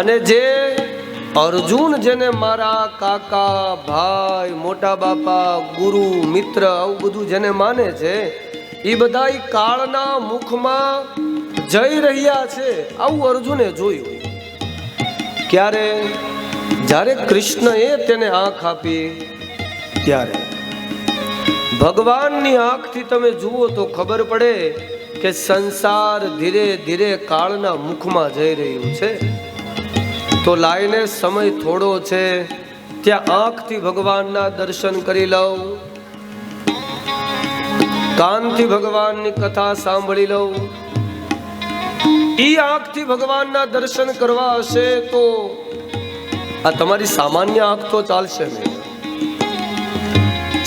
અને જે અર્જુન જેને મારા કાકા, ભાઈ, મોટા બાપા, ગુરુ, મિત્ર આવું બધું જેને માને છે એ બધા કાળના મુખમાં જઈ રહ્યા છે. આવું અર્જુને જોયું. ક્યારે? જ્યારે કૃષ્ણએ તેને આંખ આપી ત્યારે. ભગવાનની આંખથી તમે જુઓ તો ખબર પડે કે સંસાર ધીરે ધીરે કાળના મુખમાં જઈ રહ્યું છે. તો લાઈને સમય થોડો છે, ત્યાં આંખથી ભગવાનના દર્શન કરી લઉં, કાનથી ભગવાનની કથા સાંભળી લઉં. ઈ આંખથી ભગવાનના દર્શન કરવા હશે તો આ તમારી સામાન્ય આંખ તો ચાલશે નહીં.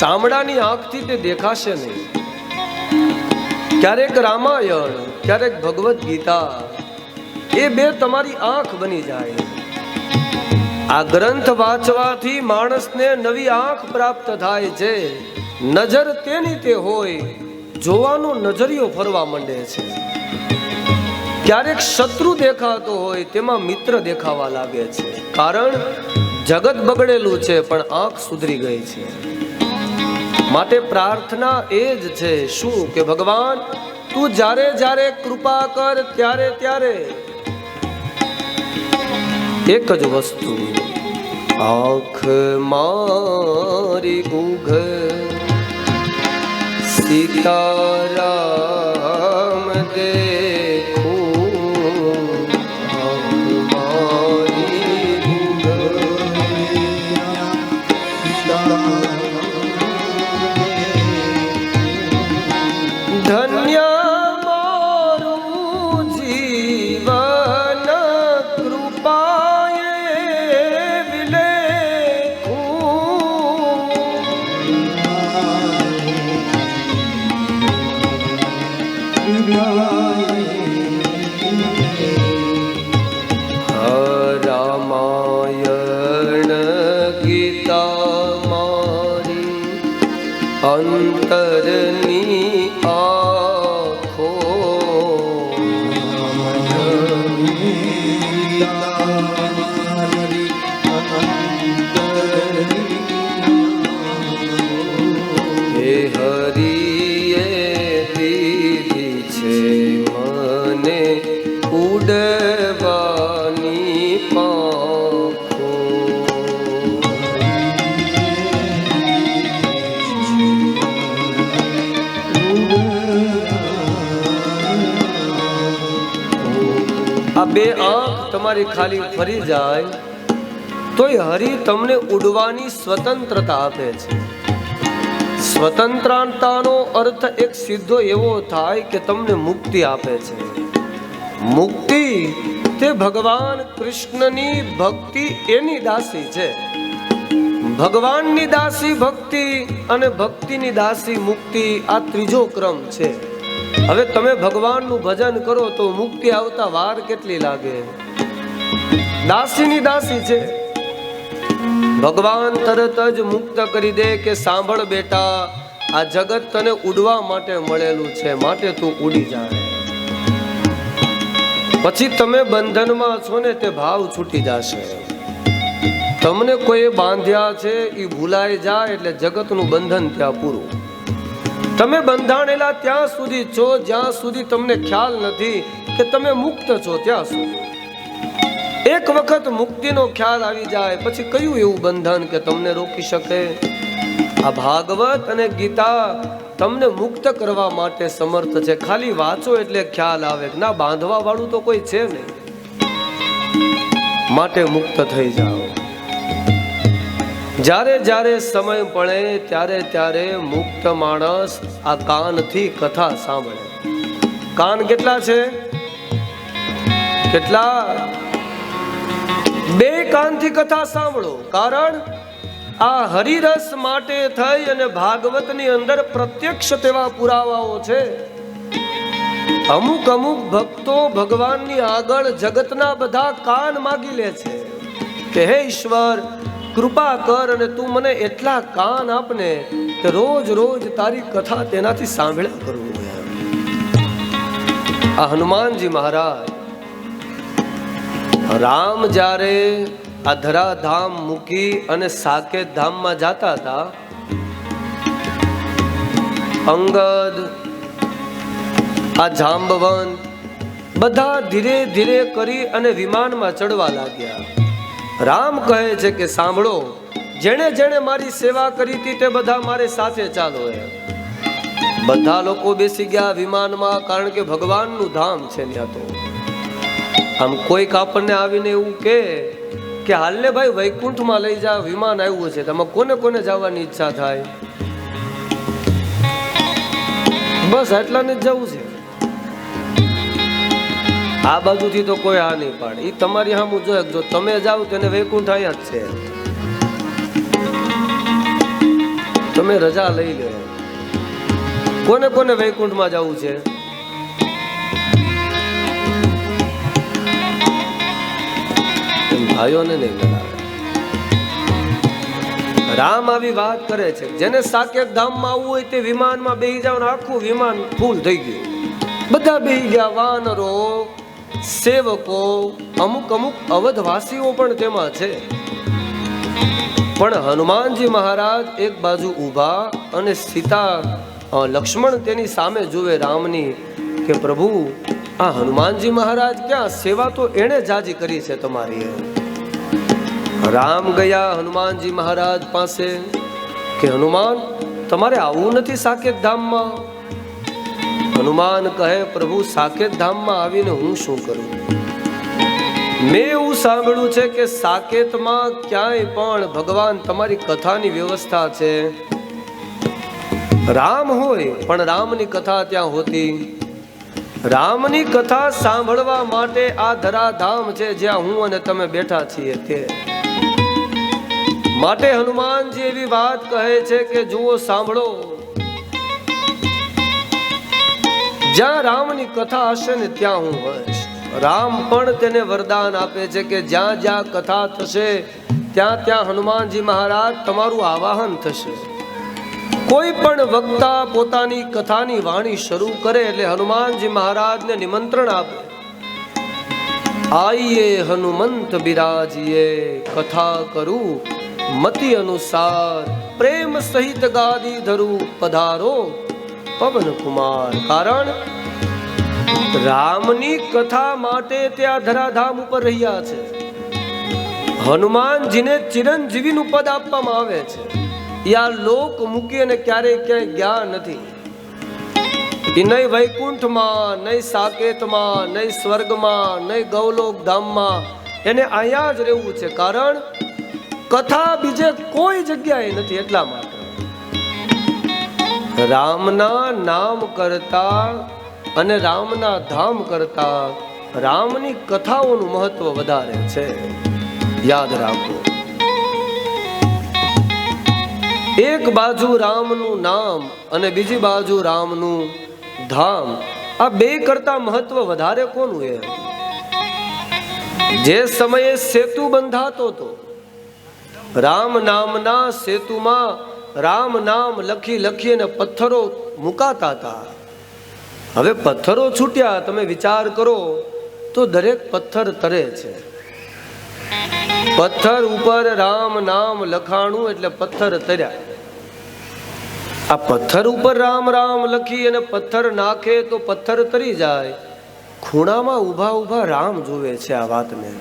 ચામડાની આંખથી તે દેખાશે નહીં. ક્યારેક રામાયણ, ક્યારેક ભગવદ્ ગીતા, એ બે તમારી આંખ બની જાય. આ ગ્રંથ વાંચવાથી માણસને નવી આંખ પ્રાપ્ત થાય છે. નજર તેની તે હોય, જોવાનો નજરિયો ફરવા માંડે છે. ક્યારેક શત્રુ દેખાતો હોય તેમાં મિત્ર દેખાવા લાગે છે. કારણ જગત બગડેલું છે પણ આંખ સુધરી ગઈ છે. માટે પ્રાર્થના એ જ છે શું કે ભગવાન તું જ્યારે જ્યારે કૃપા કર ત્યારે ત્યારે એક જ વસ્તુ, આંખ મારી ઉઘ સીતારામ દેખું, આંખ મારી ઉઘ ધન્ય મારું જીવન કૃપાએ રામાયણ ગીતા મારી અંતરની આંખો, હે હરિએ દીધી છે મને ઉડવાની પાંખો. આ બે આંખ તમારી ખાલી ફરી જાય તોય હરિ તમને ઉડવાની સ્વતંત્રતા આપે છે. સ્વતંત્રતાનો અર્થ એક સીધો એવો થાય કે તમને મુક્તિ આપે છે. મુક્તિ તે ભગવાન કૃષ્ણની ભક્તિ એની દાસી છે. ભગવાનની દાસી ભક્તિ અને ભક્તિની દાસી મુક્તિ આ ત્રીજો ક્રમ છે. હવે તમે ભગવાનનું ભજન કરો તો મુક્તિ આવતા વાર કેટલી લાગે? દાસીની દાસી છે. ભગવાન તરત જ મુક્ત કરી દે કે સાંભળ બેટા, આ જગત તને ઉડવા માટે મળેલું છે, માટે તું ઉડી જાય. પછી તમે બંધનમાં છો ને તે ભાવ છૂટી જશે. તમને કોઈ બાંધ્યા છે એ ભૂલાઈ જાય એટલે જગતનું બંધન ત્યાં પૂરું. તમે બંધાણેલા ત્યાં સુધી છો જ્યાં સુધી તમને ખ્યાલ નથી કે તમે મુક્ત છો ત્યાં સુધી. એક વખત મુક્તિનો ખ્યાલ આવી જાય પછી કયું એવું બંધન કે તમને રોકી શકે? આ ભાગવત અને ગીતા તમને મુક્ત કરવા માટે સમર્થ છે. ખાલી વાંચો એટલે ખ્યાલ આવે ના, બાંધવા વાળું તો કોઈ છે નહીં. માટે મુક્ત થઈ જાઓ. જ્યારે જ્યારે સમય પડે ત્યારે ત્યારે મુક્ત માણસ આ કાનથી કથા સાંભળે. કાન કેટલા છે? કેટલા? બે કાનથી કથા સાંભળો. કારણ આ હરિરસ માટે થઈ અને ભાગવતની અંદર પ્રત્યક્ષ તેવા પુરાવાઓ છે. અમુક અમુક ભક્તો ભગવાનની આગળ જગતના બધા કાન માગી લે છે કે હે ઈશ્વર કૃપા કર અને તું મને એટલા કાન આપને કે રોજ રોજ તારી કથા તેનાથી સાંભળ્યા કરું. આ હનુમાનજી મહારાજ રામ જ્યારે આ ધરાધામ મૂકી અને સાકેત ધામમાં જાતા હતા, અંગદ આ જાંબવંત બધા ધીરે ધીરે કરી અને વિમાનમાં ચડવા લાગ્યા. રામ કહે છે કે સાંભળો, જેણે જેણે મારી સેવા કરી હતી તે બધા મારે સાથે ચાલો. બધા લોકો બેસી ગયા વિમાનમાં, કારણ કે ભગવાનનું ધામ છે ત્યાં. તો આમ કોઈક આપણને આવીને એવું કે હાલને ભાઈ વૈકુંઠમાં લઈ જા, વિમાન આવ્યું છે, તમે કોને કોને જવાની ઈચ્છા થાય? બસ એટલાને જ જવું છે. આ બાજુથી તો કોઈ હા નહીં પાડે. એ તમારી સામું જોયે, જો તમે જાઓ તેને વૈકુંઠ અહીંયા જ છે. તમે રજા લઈ લે. કોને કોને વૈકુંઠમાં જવું છે? ભાઈઓને નહીં મેળાવે. રામ આવી વાત કરે છે, જેને સાકેત ધામમાં આવવું હોય તે વિમાનમાં બેસી જાવ ને આખું વિમાન ફૂલ થઈ ગયું. બધા બેસી ગયા, વાનરો, સેવકો, અમુક અવધવાસીઓ પણ તેમાં છે. પણ હનુમાનજી મહારાજ એક બાજુ ઊભા અને સીતા લક્ષ્મણ તેની સામે જુએ રામની કે પ્રભુ આ હનુમાનજી મહારાજ ક્યાં, સેવા તો એણે જાજી કરી છે તમારી. રામ ગયા હનુમાનજી મહારાજ પાસે કે હનુમાન તમારે આવવું નથી સાકેત ધામમાં? હનુમાન કહે પ્રભુ સાકેત ધામમાં આવીને હું શું કરું? મેં એવું સાંભળ્યું છે કે સાકેતમાં ક્યાંય પણ ભગવાન તમારી કથાની વ્યવસ્થા છે. રામ હોય પણ રામની કથા ત્યાં હોતી. રામની કથા સાંભળવા માટે આ ધરાધામ છે જ્યાં હું અને તમે બેઠા છીએ તે માટે હનુમાનજી એવી વાત કહે છે કે જુઓ સાંભળો, જ્યાં રામની કથા હશે ને ત્યાં હું હોઈશ. રામ પણ તેને વરદાન આપે છે કે જ્યાં જ્યાં કથા થશે ત્યાં ત્યાં હનુમાનજી મહારાજ તમારું આવાહન થશે. કોઈ પણ વક્તા પોતાની કથાની વાણી શરૂ કરે એટલે હનુમાનજી મહારાજને નિમંત્રણ આપે, આઈએ હનુમંત બિરાજીએ, કથા કરું મતિ અનુસાર, પ્રેમ સહિત ગાદી ધરું, પધારો પવન કુમાર. કારણ રામની કથા માટે ત્યાં ધરાધામ ઉપર રહ્યા છે. હનુમાનજીને ચિરંજીવીનું પદ આપવામાં આવે છે. યા લોક મૂકી અને ક્યારેય ક્યાંય ગયા નથી. એ નહીં વૈકુંઠમાં, નહીં સાકેતમાં, નહીં સ્વર્ગમાં, નહીં ગૌલોક ધામમાં, એને અહીંયા જ રહેવું છે. કારણ કથા બીજે કોઈ જગ્યાએ નથી. એટલા માટે રામના નામ કરતા અને રામના ધામ કરતા રામની કથાઓનું મહત્વ વધારે છે. યાદ રાખો, એક બાજુ રામનું નામ અને બીજી બાજુ રામનું ધામ, આ બે કરતા મહત્વ વધારે કોનું? એ જે સમયે સેતુ બંધાતો હતો, રામ નામના સેતુમાં રામ નામ લખી લખીને પથ્થરો મુકાતા હતા. હવે પથ્થરો છૂટ્યા, તમે વિચાર કરો તો દરેક પથ્થર તરે છે. પથ્થર ઉપર રામ નામ લખાણું એટલે પથ્થર તર્યા. આ પથ્થર ઉપર રામ રામ લખી અને પથ્થર નાખે તો પથ્થર તરી જાય. ખૂણામાં ઊભા ઊભા રામ જોવે છે આ વાતને.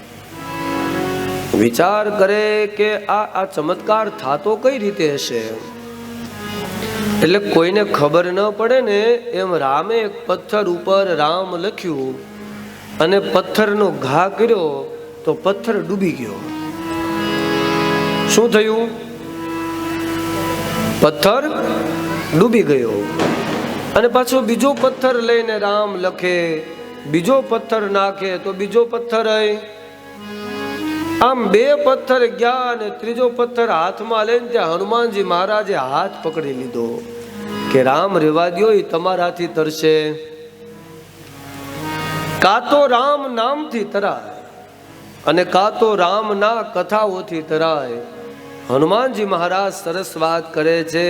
વિચાર કરે કે આ ચમત્કાર થાતો કઈ રીતે હશે? એટલે કોઈને ખબર ન પડે ને એમ રામે એક પથ્થર ઉપર રામ લખ્યું અને પથ્થરનો ઘા કર્યો તો પથ્થર ડૂબી ગયો. શું થયું? પથ્થર ડૂબી ગયો. અને પાછો બીજો પથ્થર લઈને રામ લખે, બીજો પથ્થર નાખે તો બીજો પથ્થર આમ બે પથ્થર ગયા અને ત્રીજો પથ્થર હાથમાં લઈને ત્યાં હનુમાનજી મહારાજે હાથ પકડી લીધો કે રામ રેવા દ્યો, એ તમારાથી તરશે. કાં તો રામ નામથી તરાય અને કાં તો રામના કથાઓથી તરાય. હનુમાનજી મહારાજ સરસ વાત કરે છે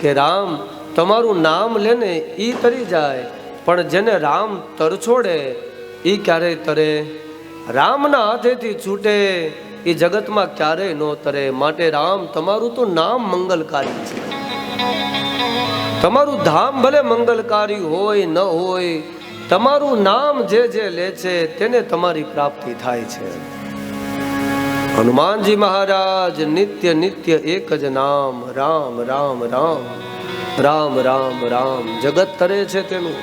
કે રામ તમારું નામ લેને ઈ તરી જાય, પણ જેને રામ તરછોડે ઈ ક્યારેય તરે. રામના હાથેથી છૂટે એ જગતમાં ક્યારેય ન તરે. માટે રામ તમારું તો નામ મંગલકારી છે. તમારું ધામ ભલે મંગલકારી હોય ન હોય, તમારું નામ જે લે છે તેને તમારી પ્રાપ્તિ થાય છે. હનુમાનજી મહારાજ નિત્ય નિત્ય એક જ નામ રામ રામ રામ રામ રામ રામ જગત તરે છે તેનું.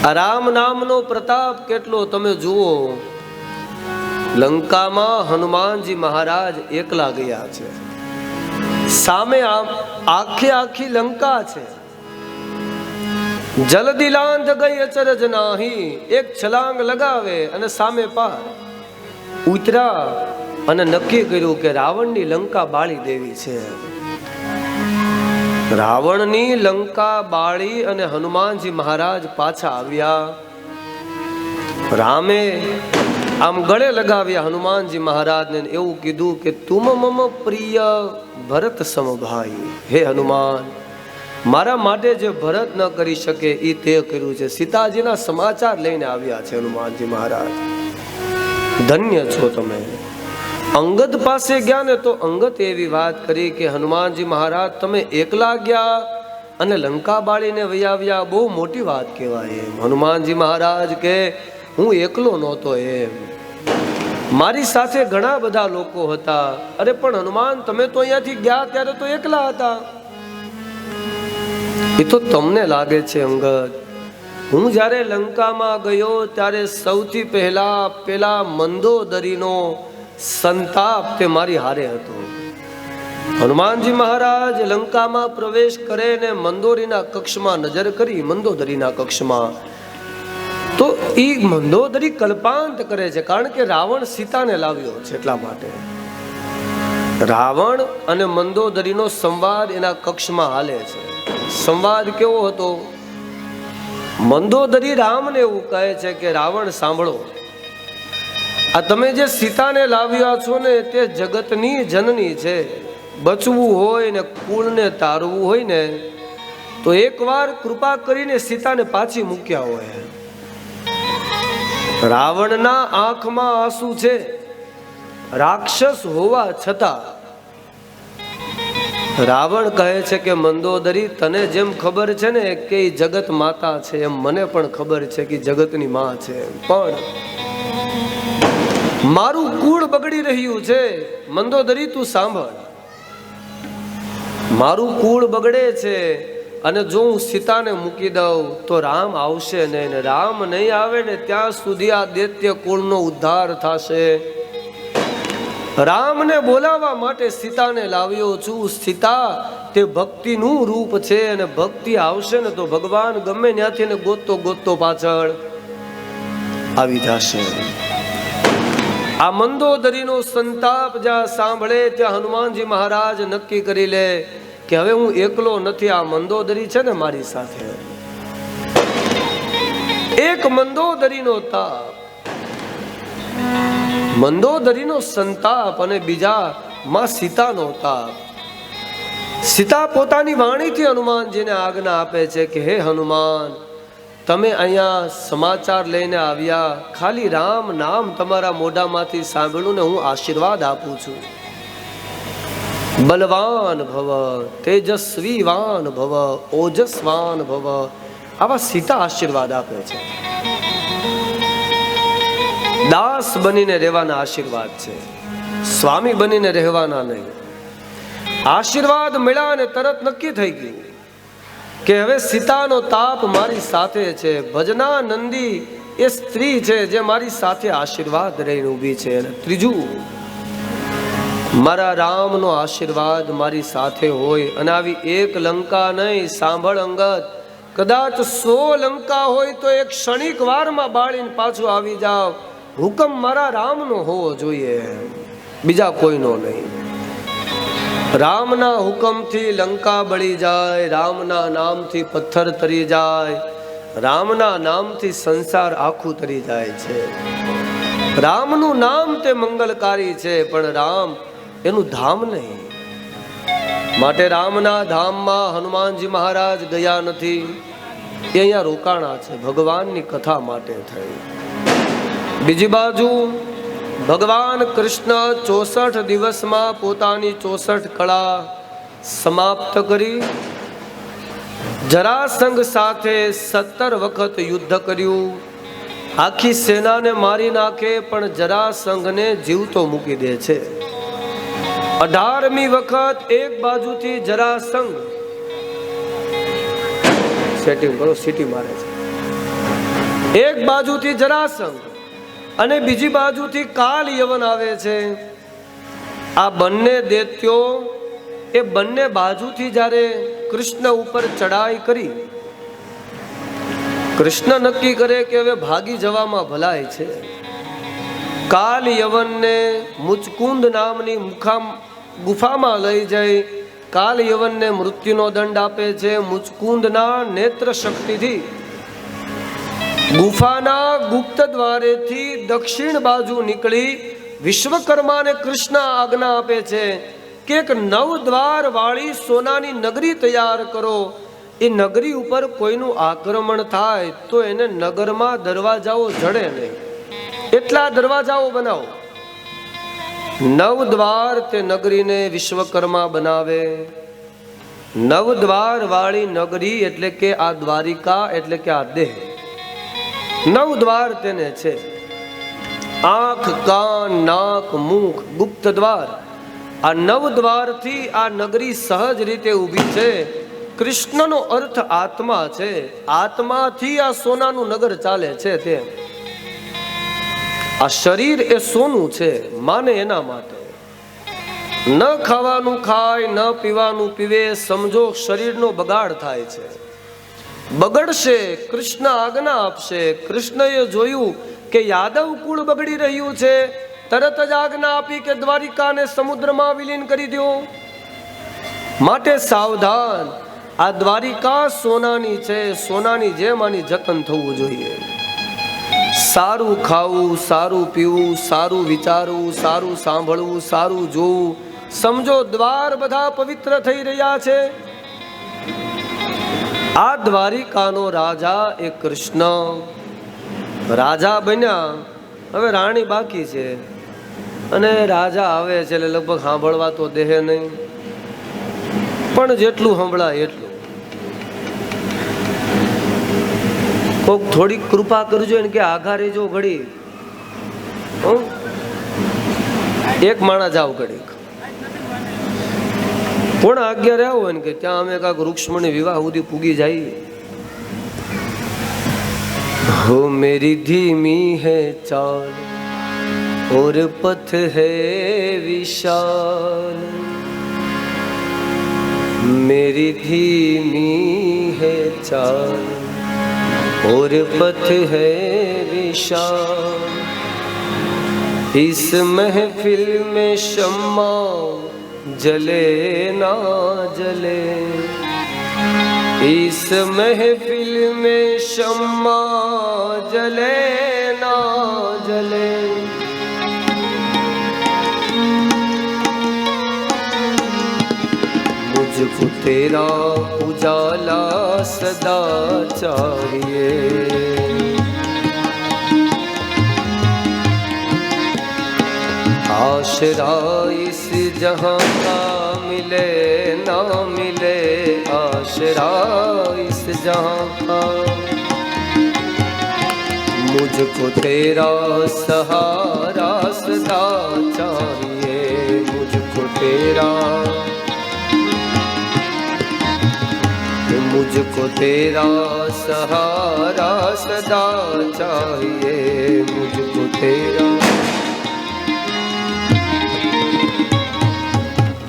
આ રામ નામનો પ્રતાપ કેટલો તમે જુઓ. લંકામાં હનુમાનજી મહારાજ એકલા ગયા છે. સામે આખી લંકા છે. જલદિલાંધ ગઈ અચરજ નાહી, એક છલાંગ લગાવે અને સામે પાર ઉતરા અને નક્કી કર્યું કે રાવણની લંકા બાળી દેવી છે. રાવણની લંકા બાળી અને હનુમાનજી મહારાજ પાછા આવ્યા. રામે આમ ગળે લગાવ્યા હનુમાનજી મહારાજને, એવું કીધું કે તુમ મમ પ્રિય ભરત સમભાઈ. હે હનુમાન, મારા માટે જે ભરત ન કરી શકે એ તે કર્યું છે. સીતાજીના સમાચાર લઈને આવ્યા છે હનુમાનજી મહારાજ. ધન્ય છો તમે. અંગદ પાસે ગયા ને તો અંગદ એવી વાત કરી કે હનુમાનજી મહારાજ તમે એકલા ગયા અને લંકા બાળીને વૈયાવ્યા, બહુ મોટી વાત કહેવાય. એમ હનુમાનજી મહારાજ કે હું એકલો નહોતો, એમ મારી સાથે ઘણા બધા લોકો હતા. અરે પણ હનુમાન તમે તો અહીંયાથી ગયા ત્યારે તો એકલા હતા. એ તો તમને લાગે છે અંગદ. હું જ્યારે લંકામાં ગયો ત્યારે સૌથી પેલા મંદોદરીનો સંતાપ તે મારી હારે હતો. હનુમાનજી મહારાજ લંકામાં પ્રવેશ કરે ને મંદોદરીના કક્ષમાં નજર કરી, મંદોદરીના કક્ષમાં તો એ મંદોદરી કલ્પાંત કરે છે, કારણ કે રાવણ સીતાને લાવ્યો છે એટલા માટે. રાવણ અને મંદોદરીનો સંવાદ એના કક્ષમાં હાલે છે. સંવાદ કેવો હતો? મંદોદરી રામને એવું કહે છે કે રાવણ સાંભળો, આ તમે જે સીતાને લાવ્યા છો ને તે જગતની જનની છે. બચવું હોય ને કુળને તારવું હોય ને તો એકવાર કૃપા કરીને સીતાને પાછી મૂક્યા હોય. રાવણના આંખમાં આંસુ છે, રાક્ષસ હોવા છતાં. રાવણ કહે છે કે મંદોદરી તને જેમ ખબર છે ને કે જગત માતા છે, એમ મને પણ ખબર છે કે જગતની માં છે, પણ મારું કુળ બગડી રહ્યું છે. મંદોદરી તું સાંભળ, મારું કુળ બગડે છે અને જો હું સીતાને મૂકી દઉં તો રામ આવશે નહીં, ને રામ નહીં આવે ને ત્યાં સુધી આ દૈત્ય કુળનો ઉદ્ધાર થશે. રામને બોલાવવા માટે સીતાને લાવ્યો છું. સીતા તે ભક્તિનું રૂપ છે અને ભક્તિ આવશે ને તો ભગવાન ગમે ત્યાંથી ને ગોતતો પાછળ આવી જશે. આ મંદોદરીનો સંતાપ જ્યાં સાંભળે ત્યાં હનુમાનજી મહારાજ નક્કી કરી લે કે હવે હું એકલો નથી, આ મંદોદરી છે ને મારી સાથે. એક મંદોદરીનો તાપ, મંદોદરીનો સંતાપ અને બીજા માં સીતાનો તાપ. સીતા પોતાની વાણીથી હનુમાનજીને આજ્ઞા આપે છે કે હે હનુમાન, તમે અહીંયા સમાચાર લઈને આવ્યા, ખાલી રામ નામ તમારા મોઢામાંથી સાંભળ્યું ને હું આશીર્વાદ આપું છું. બલવાન ભવ, તેજસ્વીવાન ભવ, ઓજસ્વાન ભવ, આવા સીતા આશીર્વાદ આપે છે. દાસ બનીને રહેવાના આશીર્વાદ છે, સ્વામી બનીને રહેવાના નહીં. આશીર્વાદ મળ્યા ને તરત નક્કી થઈ ગયું કે હવે સીતાનો તાપ મારી સાથે છે. ભજના નંદી એ સ્ત્રી છે જે મારી સાથે આશીર્વાદ રહીને ઊભી છે. અને ત્રીજું, મારા રામનો આશીર્વાદ મારી સાથે હોય અને આવી એક લંકા નહીં, સાંભળ અંગદ, કદાચ 100 લંકા હોય તો એક ક્ષણિક વારમાં બાળીને પાછું આવી જાવ. હુકમ મારા રામનો હોવો જોઈએ, બીજા કોઈનો નહીં. રામના હુકમથી લંકા બળી જાય, રામના નામથી પથ્થર તરી જાય, રામના નામથી સંસાર આખું તરી જાય છે. રામનું નામ તે મંગલકારી છે, પણ રામ એનું ધામ નહીં. માટે રામના ધામમાં હનુમાનજી મહારાજ ગયા નથી, એ અહીંયા રોકાણા છે, ભગવાનની કથા માટે થઈ. બીજી બાજુ ભગવાન કૃષ્ણ 64 દિવસમાં પોતાની 64 કળા સમાપ્ત કરી જરાસંઘ સાથે 17 વખત યુદ્ધ કર્યું. આખી સેનાને મારી નાખે પણ જરાસંઘને જીવતો મૂકી દે છે. 18મી વખત એક બાજુથી જરાસંઘ સેટિંગ કરો, સિટી મારે છે. એક બાજુથી જરાસંઘ અને બીજી બાજુથી કાલ યવન આવે છે. આ બંને દૈત્યો એ બંને બાજુથી જ્યારે કૃષ્ણ ઉપર ચડાઈ કરી, કૃષ્ણ નક્કી કરે કે હવે ભાગી જવામાં ભલાઈ છે. કાલ યવનને મુચકુંદ નામની ગુફામાં લઈ જઈ કાલ યવનને મૃત્યુનો દંડ આપે છે. મુચકુંદના નેત્ર શક્તિથી ગુફાના ગુપ્ત દ્વારેથી દક્ષિણ બાજુ નીકળી વિશ્વકર્માને કૃષ્ણ આજ્ઞા આપે છે કે એક 9 દ્વાર વાળી સોનાની નગરી તૈયાર કરો. એ નગરી ઉપર કોઈનું આક્રમણ થાય તો એને નગરમાં દરવાજાઓ જડે નહીં, એટલા દરવાજાઓ બનાવો. 9 દ્વાર તે નગરીને વિશ્વકર્મા બનાવે. 9 દ્વાર વાળી નગરી એટલે કે આ દ્વારિકા, એટલે કે આ દેહ. 9 દ્વાર તેને છે. આંખ, કાન, નાક, મુખ, ગુપ્ત દ્વાર. આ 9 દ્વારથી આ નગરી સહજ રીતે ઊભી છે. કૃષ્ણનો અર્થ આત્મા છે. આત્માથી આ સોનાનું નગર ચાલે છે. તે આ શરીર એ સોનું છે, માને એના માટે. ન ખાવાનું ખાય, ન પીવાનું પીવે, સમજો શરીરનો બગાડ થાય છે. બગડશે, કૃષ્ણ આજ્ઞા આપશે. કૃષ્ણએ જોયું કે યાદવ કુળ બગડી રહ્યું છે, તરત જ આજ્ઞા આપી કે દ્વારિકાને સમુદ્રમાં વિલીન કરી દો. માટે સાવધાન, આ દ્વારિકા સોનાની છે. સોનાની જેમ આની જતન થવું જોઈએ. સારું ખાવું, સારું પીવું, સારું વિચારવું, સારું સાંભળવું, સારું જોવું. સમજો દ્વાર બધા પવિત્ર થઈ રહ્યા છે. આ દ્વારિકાનો રાજા એ કૃષ્ણ રાજા બન્યા. હવે રાણી બાકી છે અને રાજા આવે છે એટલે લગભગ સાંભળવા તો દેહે નહીં, પણ જેટલું સંભળાય એટલું. કોક થોડીક કૃપા કરજો ને કે આઘા રેજો ઘડી. એક માણા જાવ ઘડીક, કોણ આજ્ઞા રહ્યા હોય ને કે ત્યાં અમે કાંક રૂક્ષ્મણી વિવાહ સુધી પૂગી જાય. हो मेरी धीमी है चाल और पथ है विशाल, मेरी धीमी है चाल और पथ है विशाल, इस महफिल में शम्मा जले ना जले, इस महफिल में शम्मा जले ना जले, मुझको तेरा उजाला सदा चाहिए, आशरा इस जहां का मिले ना मिले, आशरा इस जहां का, मुझको तेरा सहारा सदा चाहिए, मुझको तेरा, मुझको तेरा सहारा सदा चाहिए, मुझको तेरा.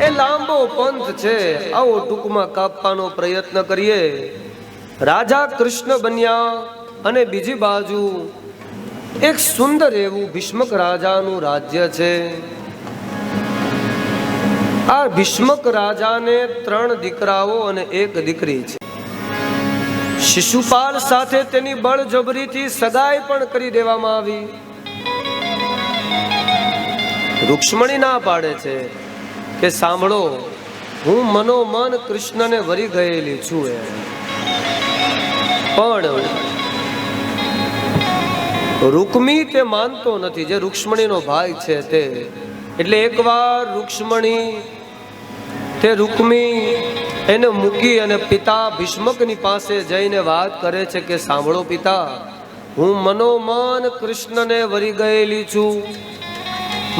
એ લાંબો પંથ છે, આવો ટૂંકમાં કાપવાનો પ્રયત્ન કરીએ. રાજા કૃષ્ણ બન્યા અને બીજી બાજુ એક સુંદર એવું ભીષ્મક રાજાનું રાજ્ય છે. આ ભીષ્મક રાજાને 3 દીકરાઓ અને 1 દીકરી છે. શિશુપાલ સાથે તેની બળજબરીથી સગાઈ પણ કરી દેવામાં આવી. રૂક્ષ્મણી ના પાડે છે કે સાંભળો, હું મનોમન કૃષ્ણને વરી ગયેલી છું, પણ રૂકમી તે માનતો નથી, જે રૂક્ષ્મણીનો ભાઈ છે તે. એટલે એકવાર રૂક્ષ્મણી તે રૂકમી એને મૂકી અને પિતા ભીષ્મકની પાસે જઈને વાત કરે છે કે સાંભળો પિતા, હું મનોમન કૃષ્ણને વરી ગયેલી છું.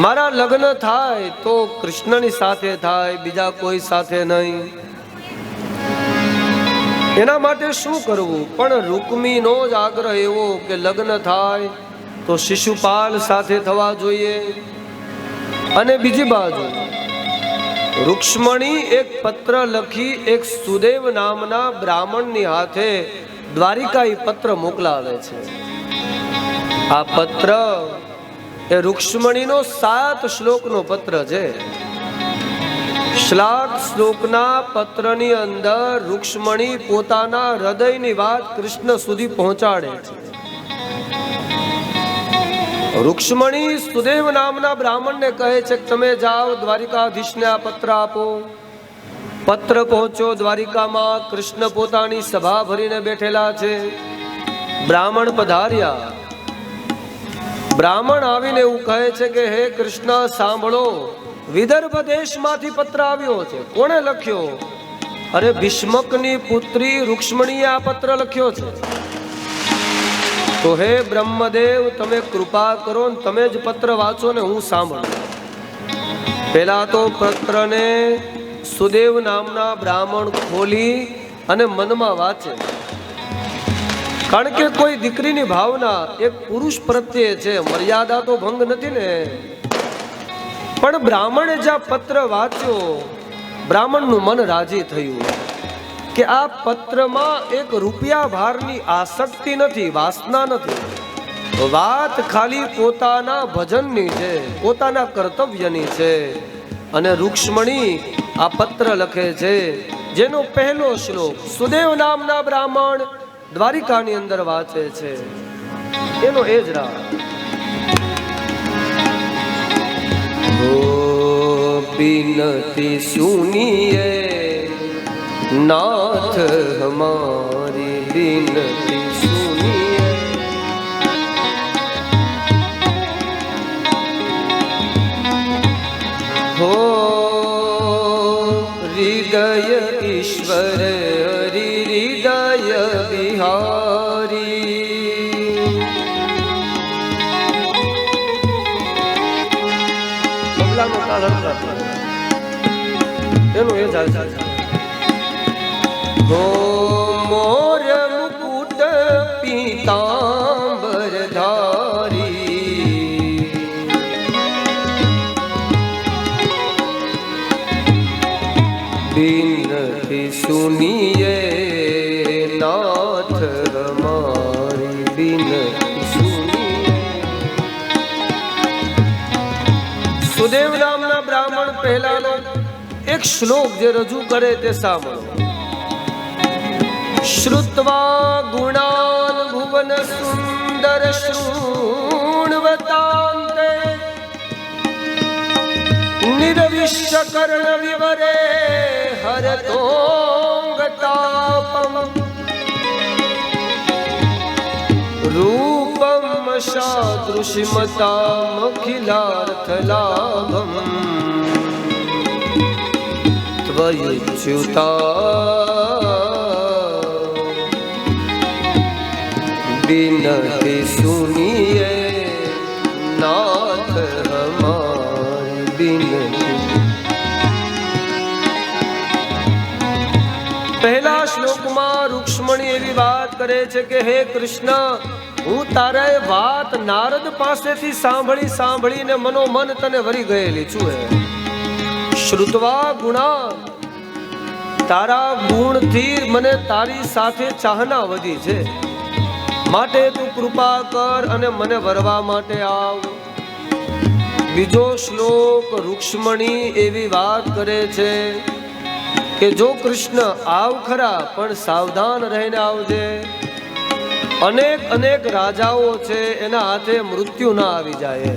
મારા લગ્ન થાય તો કૃષ્ણની સાથે થાય, બીજા કોઈ સાથે નહીં. એના માટે શું કરવું? પણ રૂકમીનો જ આગ્રહ એવો કે લગ્ન થાય તો શિશુપાલ સાથે થવા જોઈએ. અને બીજી બાજુ રૂક્ષ્મણી એક પત્ર લખી એક સુદેવ નામના બ્રાહ્મણની હાથે દ્વારિકા પત્ર મોકલાવે છે. આ પત્ર એ રૂક્ષ્મણીનો 7 શ્લોકનો પત્ર છે. 7 શ્લોકના પત્રની અંદર રૂક્ષ્મણી પોતાના હૃદયની વાત કૃષ્ણ સુધી પહોંચાડે છે. રૂક્ષ્મણી સુદેવ નામના બ્રાહ્મણને કહે છે કે તમે જાઓ દ્વારિકાધીશને આ પત્ર આપો. પત્ર પહોંચ્યો દ્વારિકામાં. કૃષ્ણ પોતાની સભા ભરીને બેઠેલા છે. બ્રાહ્મણ પધાર્યા. બ્રાહ્મણ આવીને એવું કહે છે કે હે કૃષ્ણ સાંભળો, વિદર્ભ દેશમાંથી પત્ર આવ્યો છે. કોણે લખ્યો? અરે ભીષ્મકની પુત્રી રૂક્ષ્મણીએ આ પત્ર લખ્યો છે. તો હે બ્રહ્મદેવ તમે કૃપા કરો ને તમે જ પત્ર વાંચો ને હું સાંભળું. પેલા તો પત્રને સુદેવ નામના બ્રાહ્મણ ખોલી અને મનમાં વાંચે. કારણ કે કોઈ દીકરીની ભાવના એક પુરુષ પ્રત્યે છે, મર્યાદા તો ભંગ નથી ને. પણ બ્રાહ્મણે જ્યાં પત્ર વાંચ્યો, બ્રાહ્મણનું મન રાજી થયું કે આ પત્રમાં એક રૂપિયા ભારની આસક્તિ નથી, વાસના નથી. વાત ખાલી પોતાના ભજનની છે, પોતાના કર્તવ્યની છે. અને રૂક્ષ્મણી આ પત્ર લખે છે, જેનો પહેલો શ્લોક સુદેવ નામના બ્રાહ્મણ દ્વારિકાની અંદર વાંચે છે, એનો એ જ રાગ. बिनती सुनिए नाथ हमारी, बिनती सुनिए. हो हृदय ईश्वर हरि हृदय बिहारी. બગલાનો તાલ હરતા એનું એ જાય. હો મોર મુકુટ પીતાંબર ધારી, बिनती सुनिए नाथ हमारी, बिनती सुनिए. સુદેવ નામના બ્રાહ્મણ પહેલાનો એક શ્લોક જે રજૂ કરે તે સાંભળો. શ્રુત્વા ગુણાન ભુવન સુંદર શૃણવતાંતે, નિરવિશ્ય કર્ણ વિવરે હરતોંગતાપમ, રૂપમ સાદૃશિમતામ અખિલાર્થલાભમ, बिनती सुनिए नाथ हमारी, बिनती. પહેલા શ્લોકમાં રૂક્ષ્મણી એવી વાત કરે છે કે હે કૃષ્ણ, હું તારે વાત નારદ પાસેથી સાંભળી સાંભળીને મનોમન તને વરી ગયેલી છું. શ્રુતવા ગુણા, તારા ગુણથી મને તારી સાથે ચાહના વધી છે. માટે તું કૃપા કર અને મને વરવા માટે આવ. બીજો શ્લોક રૂક્ષ્મણી એવી વાત કરે છે કે જો કૃષ્ણ આવ ખરા, પણ સાવધાન રહીને આવજે. અનેક અનેક રાજાઓ છે, એના હાથે મૃત્યુ ના આવી જાય.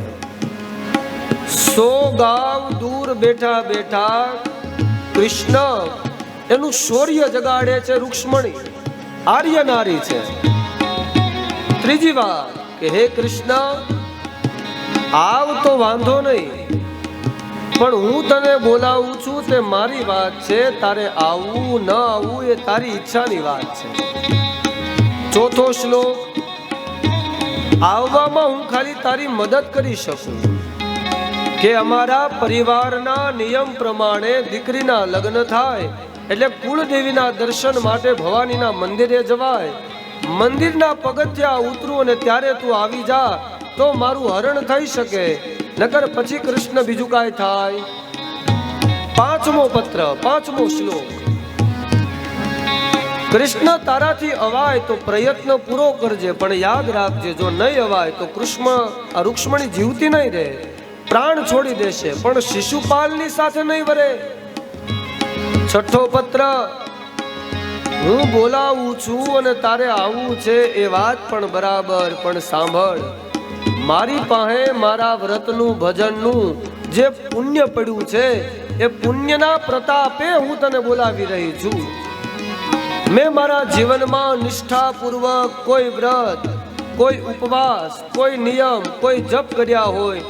100 ગાવ દૂર બેઠા બેઠા કૃષ્ણ એનું શૌર્ય જગાડે છે. રૂક્ષ્મણી આર્ય નારી છે. ત્રીજી વાત કે હે કૃષ્ણ, આવ તો વાંધો નહીં, પણ હું તને બોલાવું છું તે મારી વાત છે. તારે આવવું ન આવવું એ તારી ઈચ્છાની વાત છે. ચોથો શ્લોક, આવવામાં હું ખાલી તારી મદદ કરી શકું કે અમારા પરિવારના નિયમ પ્રમાણે દીકરીના લગ્ન થાય એટલે કુળદેવીના દર્શન માટે ભવાનીના મંદિરે જવાય. મંદિરના પગથિયા ઉતરું અને ત્યારે તું આવી જા તો મારું હરણ થઈ શકે, નકર પછી કૃષ્ણ બીજું કાંઈ થાય. પાંચમો પત્ર, પાંચમો શ્લોક, કૃષ્ણ તારાથી અવાય તો પ્રયત્ન પૂરો કરજે, પણ યાદ રાખજે જો નહીં અવાય તો રૂક્ષ્મણી જીવતી નહીં રહે, પ્રાણ છોડી દેશે, પણ શિશુપાલની સાથે નહીં વરે. છઠ્ઠો પત્ર, હું બોલાવું છું અને તારે આવવું છે એ વાત પણ બરાબર, પણ સાંભળ, મારી પાસે મારા વ્રતનું ભજનનું જે પુણ્ય પડ્યું છે એ પુણ્યના પ્રતાપે હું તને બોલાવી રહી છું. મેં મારા જીવનમાં નિષ્ઠાપૂર્વક કોઈ વ્રત, કોઈ ઉપવાસ, કોઈ નિયમ, કોઈ જપ કર્યા હોય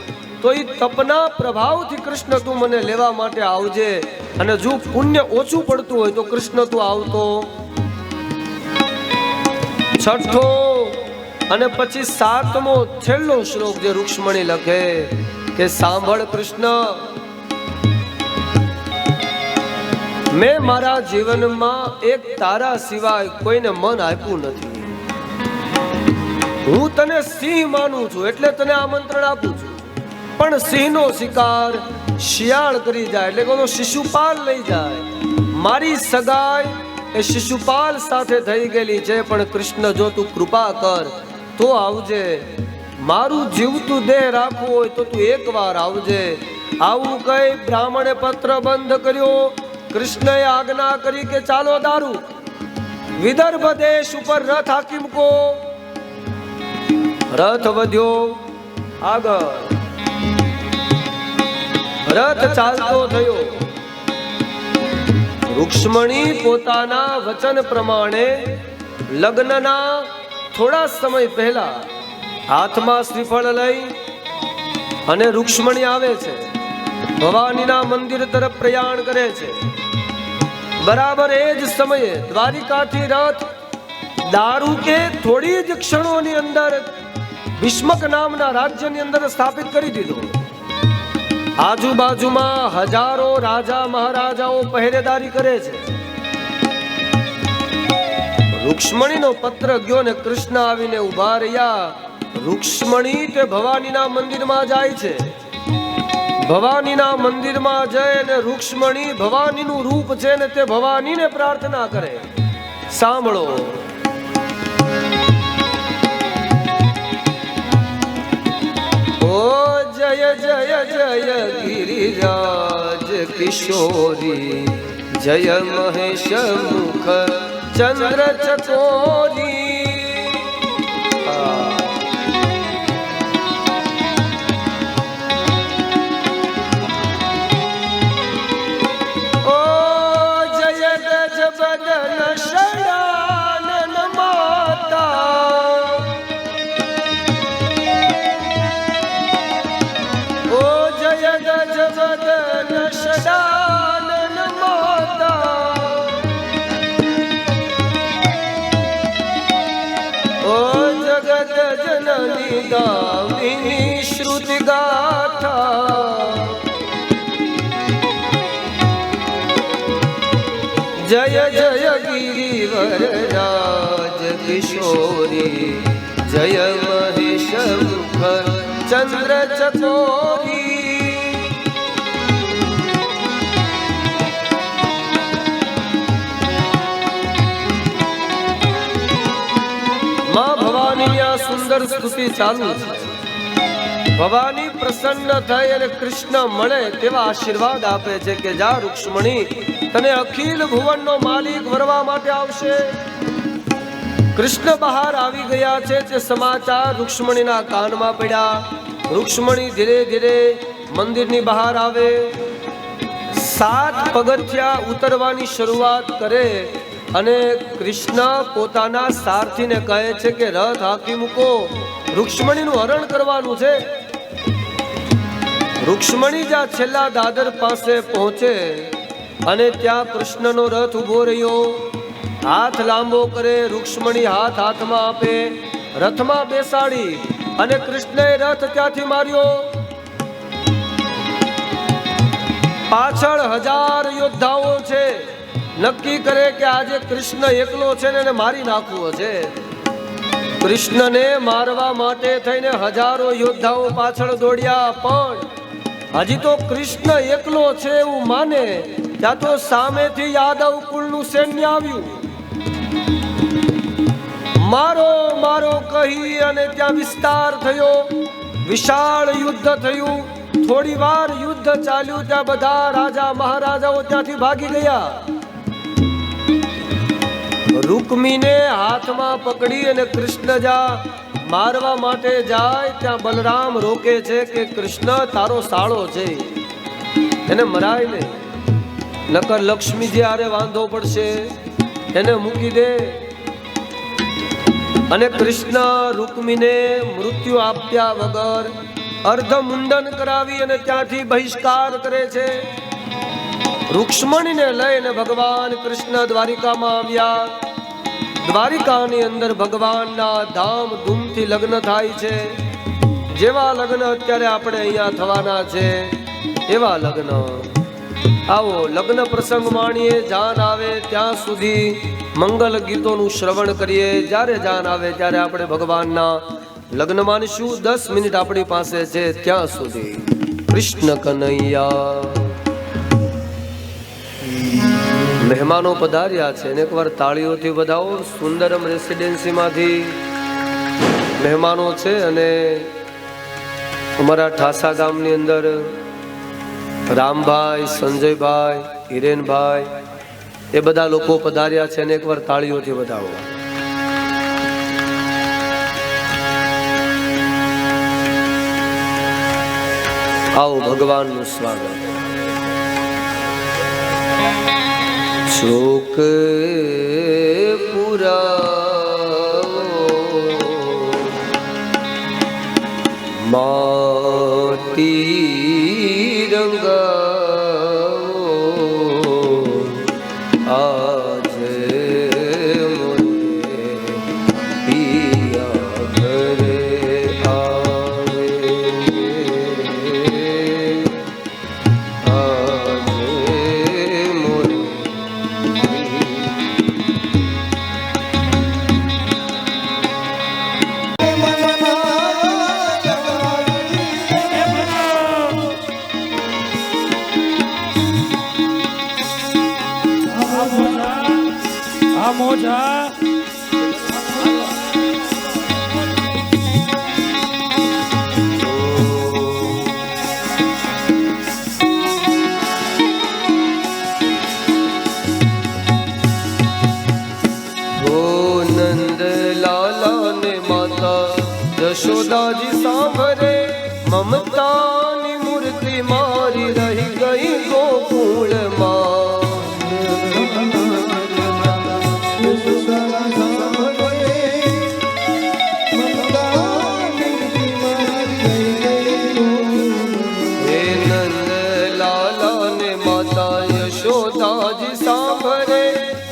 તો એ તપના પ્રભાવથી કૃષ્ણ તું મને લેવા માટે આવજે. અને જો પુણ્ય ઓછું પડતું હોય તો કૃષ્ણ તું આવતો. છઠ્ઠો અને પછી 7મો છેલ્લો શ્લોક જે રૂક્ષ્મણી લખે કે સાંભળ કૃષ્ણ, મેં મારા જીવનમાં એક તારા સિવાય કોઈને મન આપ્યું નથી. હું તને સિંહ માનું છું એટલે તને આમંત્રણ આપું છું. પણ સિંહનો શિકાર શિયાળ કરી જાય એટલે કોનો શિશુપાલ લઈ જાય. મારી સગાઈ એ શિશુપાલ સાથે થઈ ગયેલી છે. પણ કૃષ્ણ જો તું કૃપા કર તો આવજે. મારું જીવતું દેહ રાખવું હોય તો તું એકવાર આવજે. આવું કઈ બ્રાહ્મણે પત્ર બંધ કર્યો. કૃષ્ણએ આજ્ઞા કરી કે ચાલો દારૂ, વિદર્ભ દેશ ઉપર રથ હાકી મૂકો. રથ વધ્યો આગળ, રથ ચાલતો થયો. રૂક્ષ્મણી પોતાના વચન પ્રમાણે લગ્નના થોડા સમય પહેલા હાથમાં શ્રીફળ લઈ અને રૂક્ષ્મણી આવે છે. ભવાનીના મંદિર તરફ પ્રયાણ કરે છે. બરાબર એ જ સમયે દ્વારિકાથી રથ દારૂ કે થોડી જ ક્ષણોની અંદર ભીષ્મક નામના રાજ્યની અંદર સ્થાપિત કરી દીધો. આજુબાજુમાં હજારો રાજા મહારાજાઓ પહેરેદારી કરે છે. રૂક્ષ્મણીનો પત્ર ગયો ને કૃષ્ણ આવીને ઉભા રહ્યા. રૂક્ષ્મણી તે ભવાનીના મંદિરમાં જાય છે. ભવાનીના મંદિરમાં જઈ ને રૂક્ષ્મણી ભવાનીનું રૂપ છે ને તે ભવાનીને પ્રાર્થના કરે. સાંભળો, ઓ જય જય જય ગિરિરાજ કિશોરી, જય મહેશ મુખ ચંદ્ર ચકોરી. દામિની શ્રુતિ ગાથા, જય જય ગિરિવર રાજ કિશોરી, જય મહેશ મુખ ચંદ્ર ચકોરી. માં ભવાની આ સુંદર સ્તુતિ ચાલુ છે. ભવાની પ્રસન્ન થઈ અને કૃષ્ણ મળે તેવા આશીર્વાદ આપે છે કે જા રૂક્ષ્મણી, તને અખિલ ભુવનનો માલિક વરવા માટે આવશે. કૃષ્ણ બહાર આવી ગયા છે તે સમાચાર રૂક્ષ્મણીના કાનમાં પડ્યા. રૂક્ષ્મણી ધીરે ધીરે મંદિરની બહાર આવે. 7 પગથિયા ઉતરવાની શરૂઆત કરે અને કૃષ્ણ પોતાના સારથીને કહે છે કે રથ હાકી મૂકો, રૂક્ષ્મણીનું હરણ કરવાનું છે. રૂક્ષ્મણી જ્યાં છેલ્લા દાદર પાસે પહોંચે અને ત્યાં કૃષ્ણનો રથ ઉભો રહ્યો. હાથ લાંબો કરે, રૂક્ષ્મણી હાથ હાથમાં આપે, રથમાં બેસાડી અને કૃષ્ણએ રથ ત્યાંથી માર્યો. પાછળ 1000 યોદ્ધાઓ છે. નક્કી કરે કે આજે કૃષ્ણ એકલો છે ને એને મારી નાખવો છે. કૃષ્ણને મારવા માટે થઈને હજારો યોદ્ધાઓ પાછળ દોડ્યા. પણ હજી તો કૃષ્ણ એકલો છે એવું માને ત્યાં તો સામેથી યાદવ કુળનું સૈન્ય આવ્યું. મારો મારો કહી અને ત્યાં વિસ્તાર થયો. વિશાળ યુદ્ધ થયું. થોડી વાર યુદ્ધ ચાલ્યું ત્યાં બધા રાજા મહારાજાઓ ત્યાંથી ભાગી ગયા. રૂકમીને હાથમાં પકડી અને કૃષ્ણ જા મારવા માટે જાય ત્યાં બલરામ રોકે છે કે કૃષ્ણ તારો સાળો છે, એને મરાય નહીં, નકર લક્ષ્મીજી આરે વાંધો પડશે, એને મૂકી દે. અને કૃષ્ણ રૂકમીને મૃત્યુ આપ્યા વગર અર્ધ મુંડન કરાવી અને ત્યાંથી બહિષ્કાર કરે છે. રૂક્ષ્મણીને લઈને ભગવાન કૃષ્ણ દ્વારિકામાં આવ્યા. દ્વારિકાની અંદર ભગવાનના ધામ ધૂમથી લગ્ન થાય છે. જેવા લગ્ન અત્યારે આપણે અહીંયા થવાના છે એવા લગ્ન. આવો લગ્ન પ્રસંગ માણીએ, જાન આવે ત્યાં સુધી મંગલ ગીતોનું શ્રવણ કરીએ. જ્યારે જાન આવે ત્યારે આપણે ભગવાનના લગ્ન માનીશું. 10 મિનિટ આપણી પાસે છે ત્યાં સુધી. કૃષ્ણ કનૈયા. મહેમાનો પધાર્યા છે અને એકવાર તાળીઓથી વધાવો. સુંદરમ રેસિડેન્સીમાંથી મહેમાનો છે અને અમારા ઠાસા ગામની અંદર રામભાઈ, સંજયભાઈ, હિરેનભાઈ એ બધા લોકો પધાર્યા છે અને એકવાર તાળીઓથી વધાવો. આવો ભગવાનનું સ્વાગત. શોક પુરા માટી રંગા આજે મોરે પિયા ઘરે આવે. યશોદાજી સાંભરે મમતાની મૂર્તિ મારી રહી ગઈ ગોકુળમાં. હે નંદલાલા ને માતા યશોદાજી સાંભરે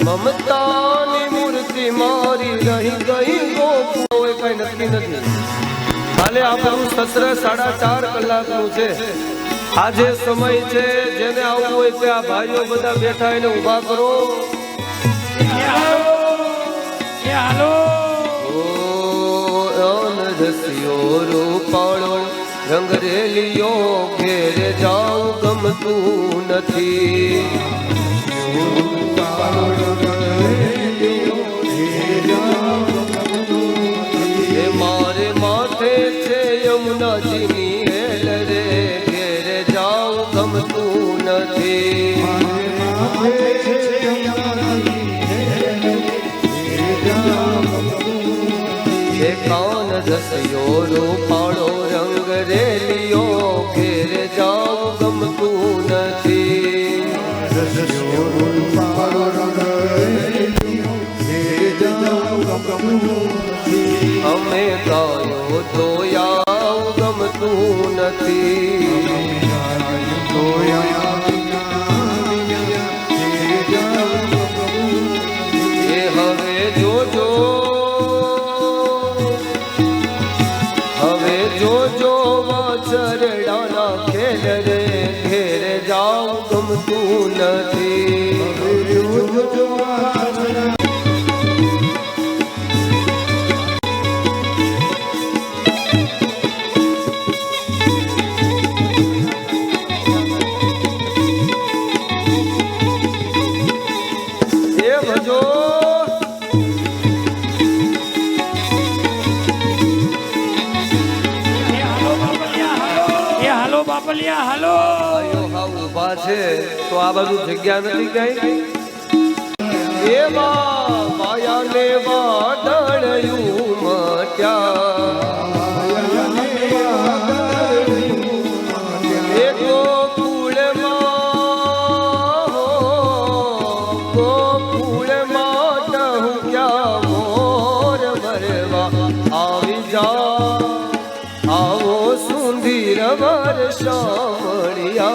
મમતાની મૂર્તિ મારી રહી ગઈ ગોકુળ. કઈ નક્કી નથી. કાલે આપણું સત્ર 4.5 કલાકનું છે. આજે સમય છે, જેને આવવું હોય તે આ ભાઈઓ બધા બેઠા એને ઉભા કરો. રસિયો રૂપાળો રંગરેલિયો ઘેરે જાઉં ગમતું નથી. મારે માથે છે યમુનાજીની હેલ રે, ઘેરે જાઉં ગમતું નથી. એ કાન રસિયો રૂપાળો રંગ રેલિયો ઘેરે જાઉં ગમતું નથી. અમે ગાયો તો યાવ ગમતું નથી. એ હવે જોજો, હવે જોજો વાછરડાના ખેલ રે, ઘેરે જાવ ગમતું નથી. હાલો ઉભા છે તો આ બધું જગ્યા નથી કઈ. એવા માયા લેવા ડળ્યું મટ્યા वर शामड़िया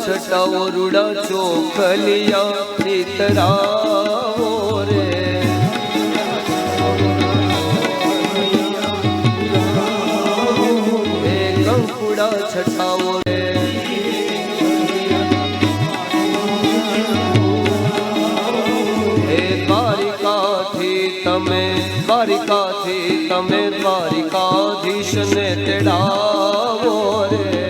छटाओ रूड़ा चोखलिया चितराओ रे कंकुड़ा छटाओ रे बारिका थी तमे द्वारिकाधीश ने तेड़ावो रे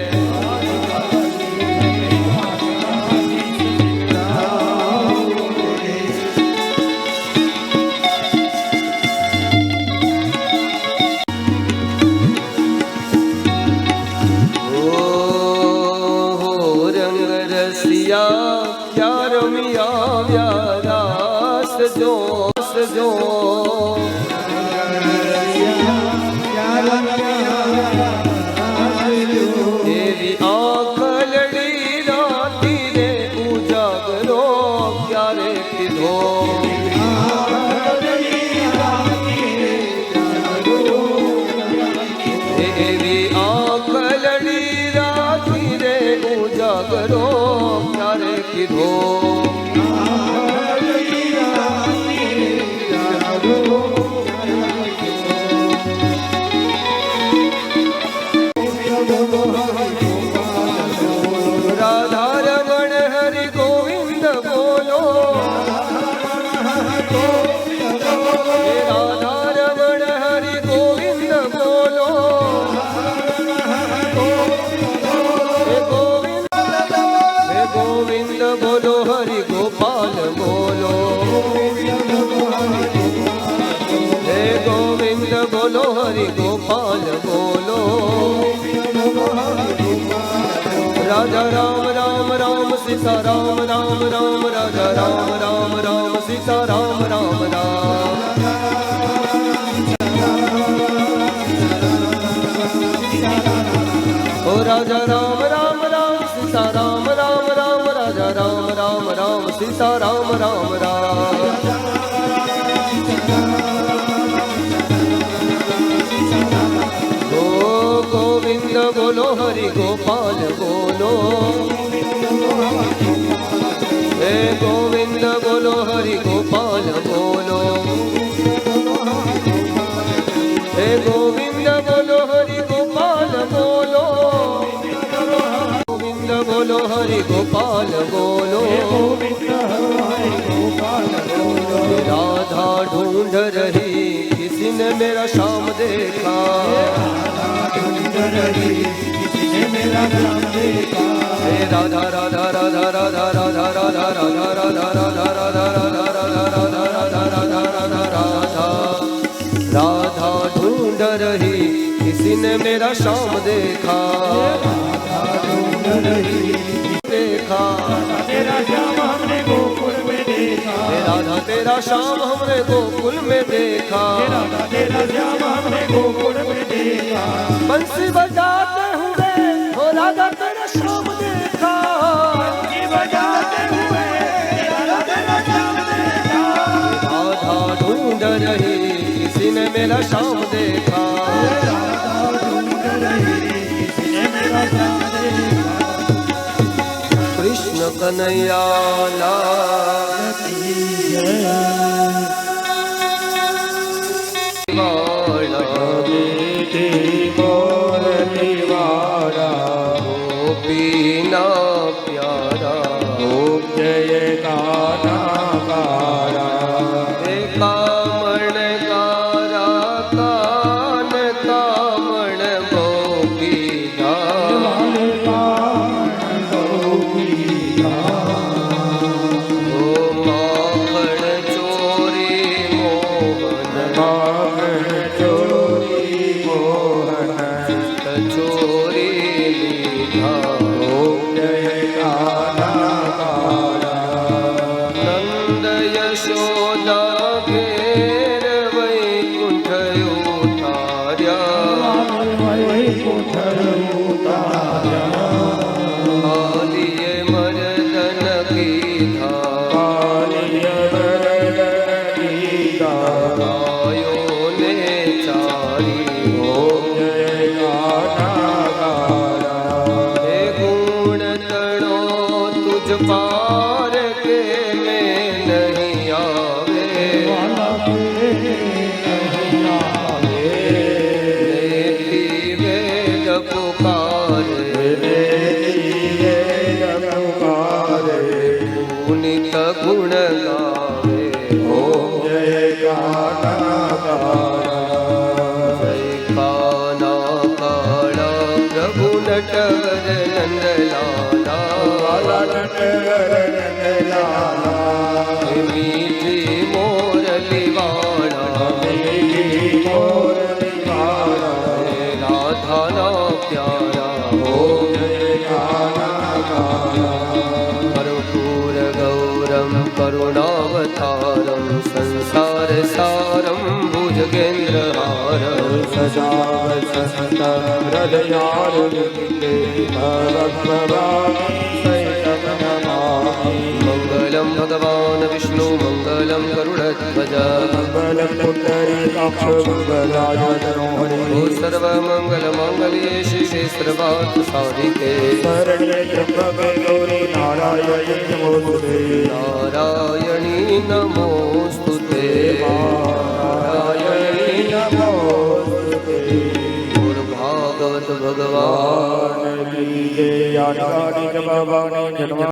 क्या रमिया व्यास जो तेरी आँख लड़ी राती रे उजागरो क्या रे किधो तेरी आँख लड़ी राती रे उजागरो किधो राधा रमण हरि गोविंद बोलो राधा रमण हरि गोविंद बोलो गोविंद बोलो हरि गोपाल बोलो हे गोविंद बोलो हरि गोपाल बोलो राजा राम राम राम सीता राम राम राम राजा राम राम राम सीता राम राम राम ओ राजा राम राम राम सीता राम राम राम राजा राम राम राम सीता राम राम राम ओ गोविंद बोलो हरि गोपाल बोलो हे गोविंद बोलो हरि गोपाल बोलो हे गोविंद बोलो हरि गोपाल बोलो गोविंद बोलो हरि गोपाल बोलो राधा ढूंढ रही किसी ने मेरा शाम देखा राधा राधा राधा राधा राधा राधा राधा राधा राधा राधा राधा राधा राधा राधा ढूंढ रही किसी ने मेरा शाम देखा देखा तेरा शाम हमने गोकुल में देखा राधा तेरा शाम हमने गोकुल में देखा राधा तेरा शाम हमने गोकुल में देखा बंसी बजाते हुए हो राधा तेरा शाम देखा बंसी बजाते हुए राधा तेरा शाम देखा राधा ढूंढ रही किसी ने श्याम देखा, कृष्ण कन्हैया लाल गोपीना प्यारा जय काना कारा कामण कारा कान कामण गोपीना ओ माखण चोरी मोहन माखण चोरी मोहन चोरी लीधा जय काना कारा नंद यशोदा घेर वैकुंठ उतार्या कालिये मर्दन कीधा गायो ने चारी हे गुण तणो तुझ पार के में नहीं आवे नेति वेद पुकारे पुनित गुण गावे जय काना काला प्रभु नटवर नंदलाला मीठी मोरली वाणा राधा ना प्यारा कर्पूर गौरम करुणावतारम संसार सारम भुजगेन्द्रहारम मंगलम भगवान विष्णु मंगलम गरुड़ध्वज ओ सर्व मंगल मांगल्ये शिवे सर्वार्थ साधिके नारायणी नमोस्तुते नारायणी नमोस्तुते और भागवत भगवान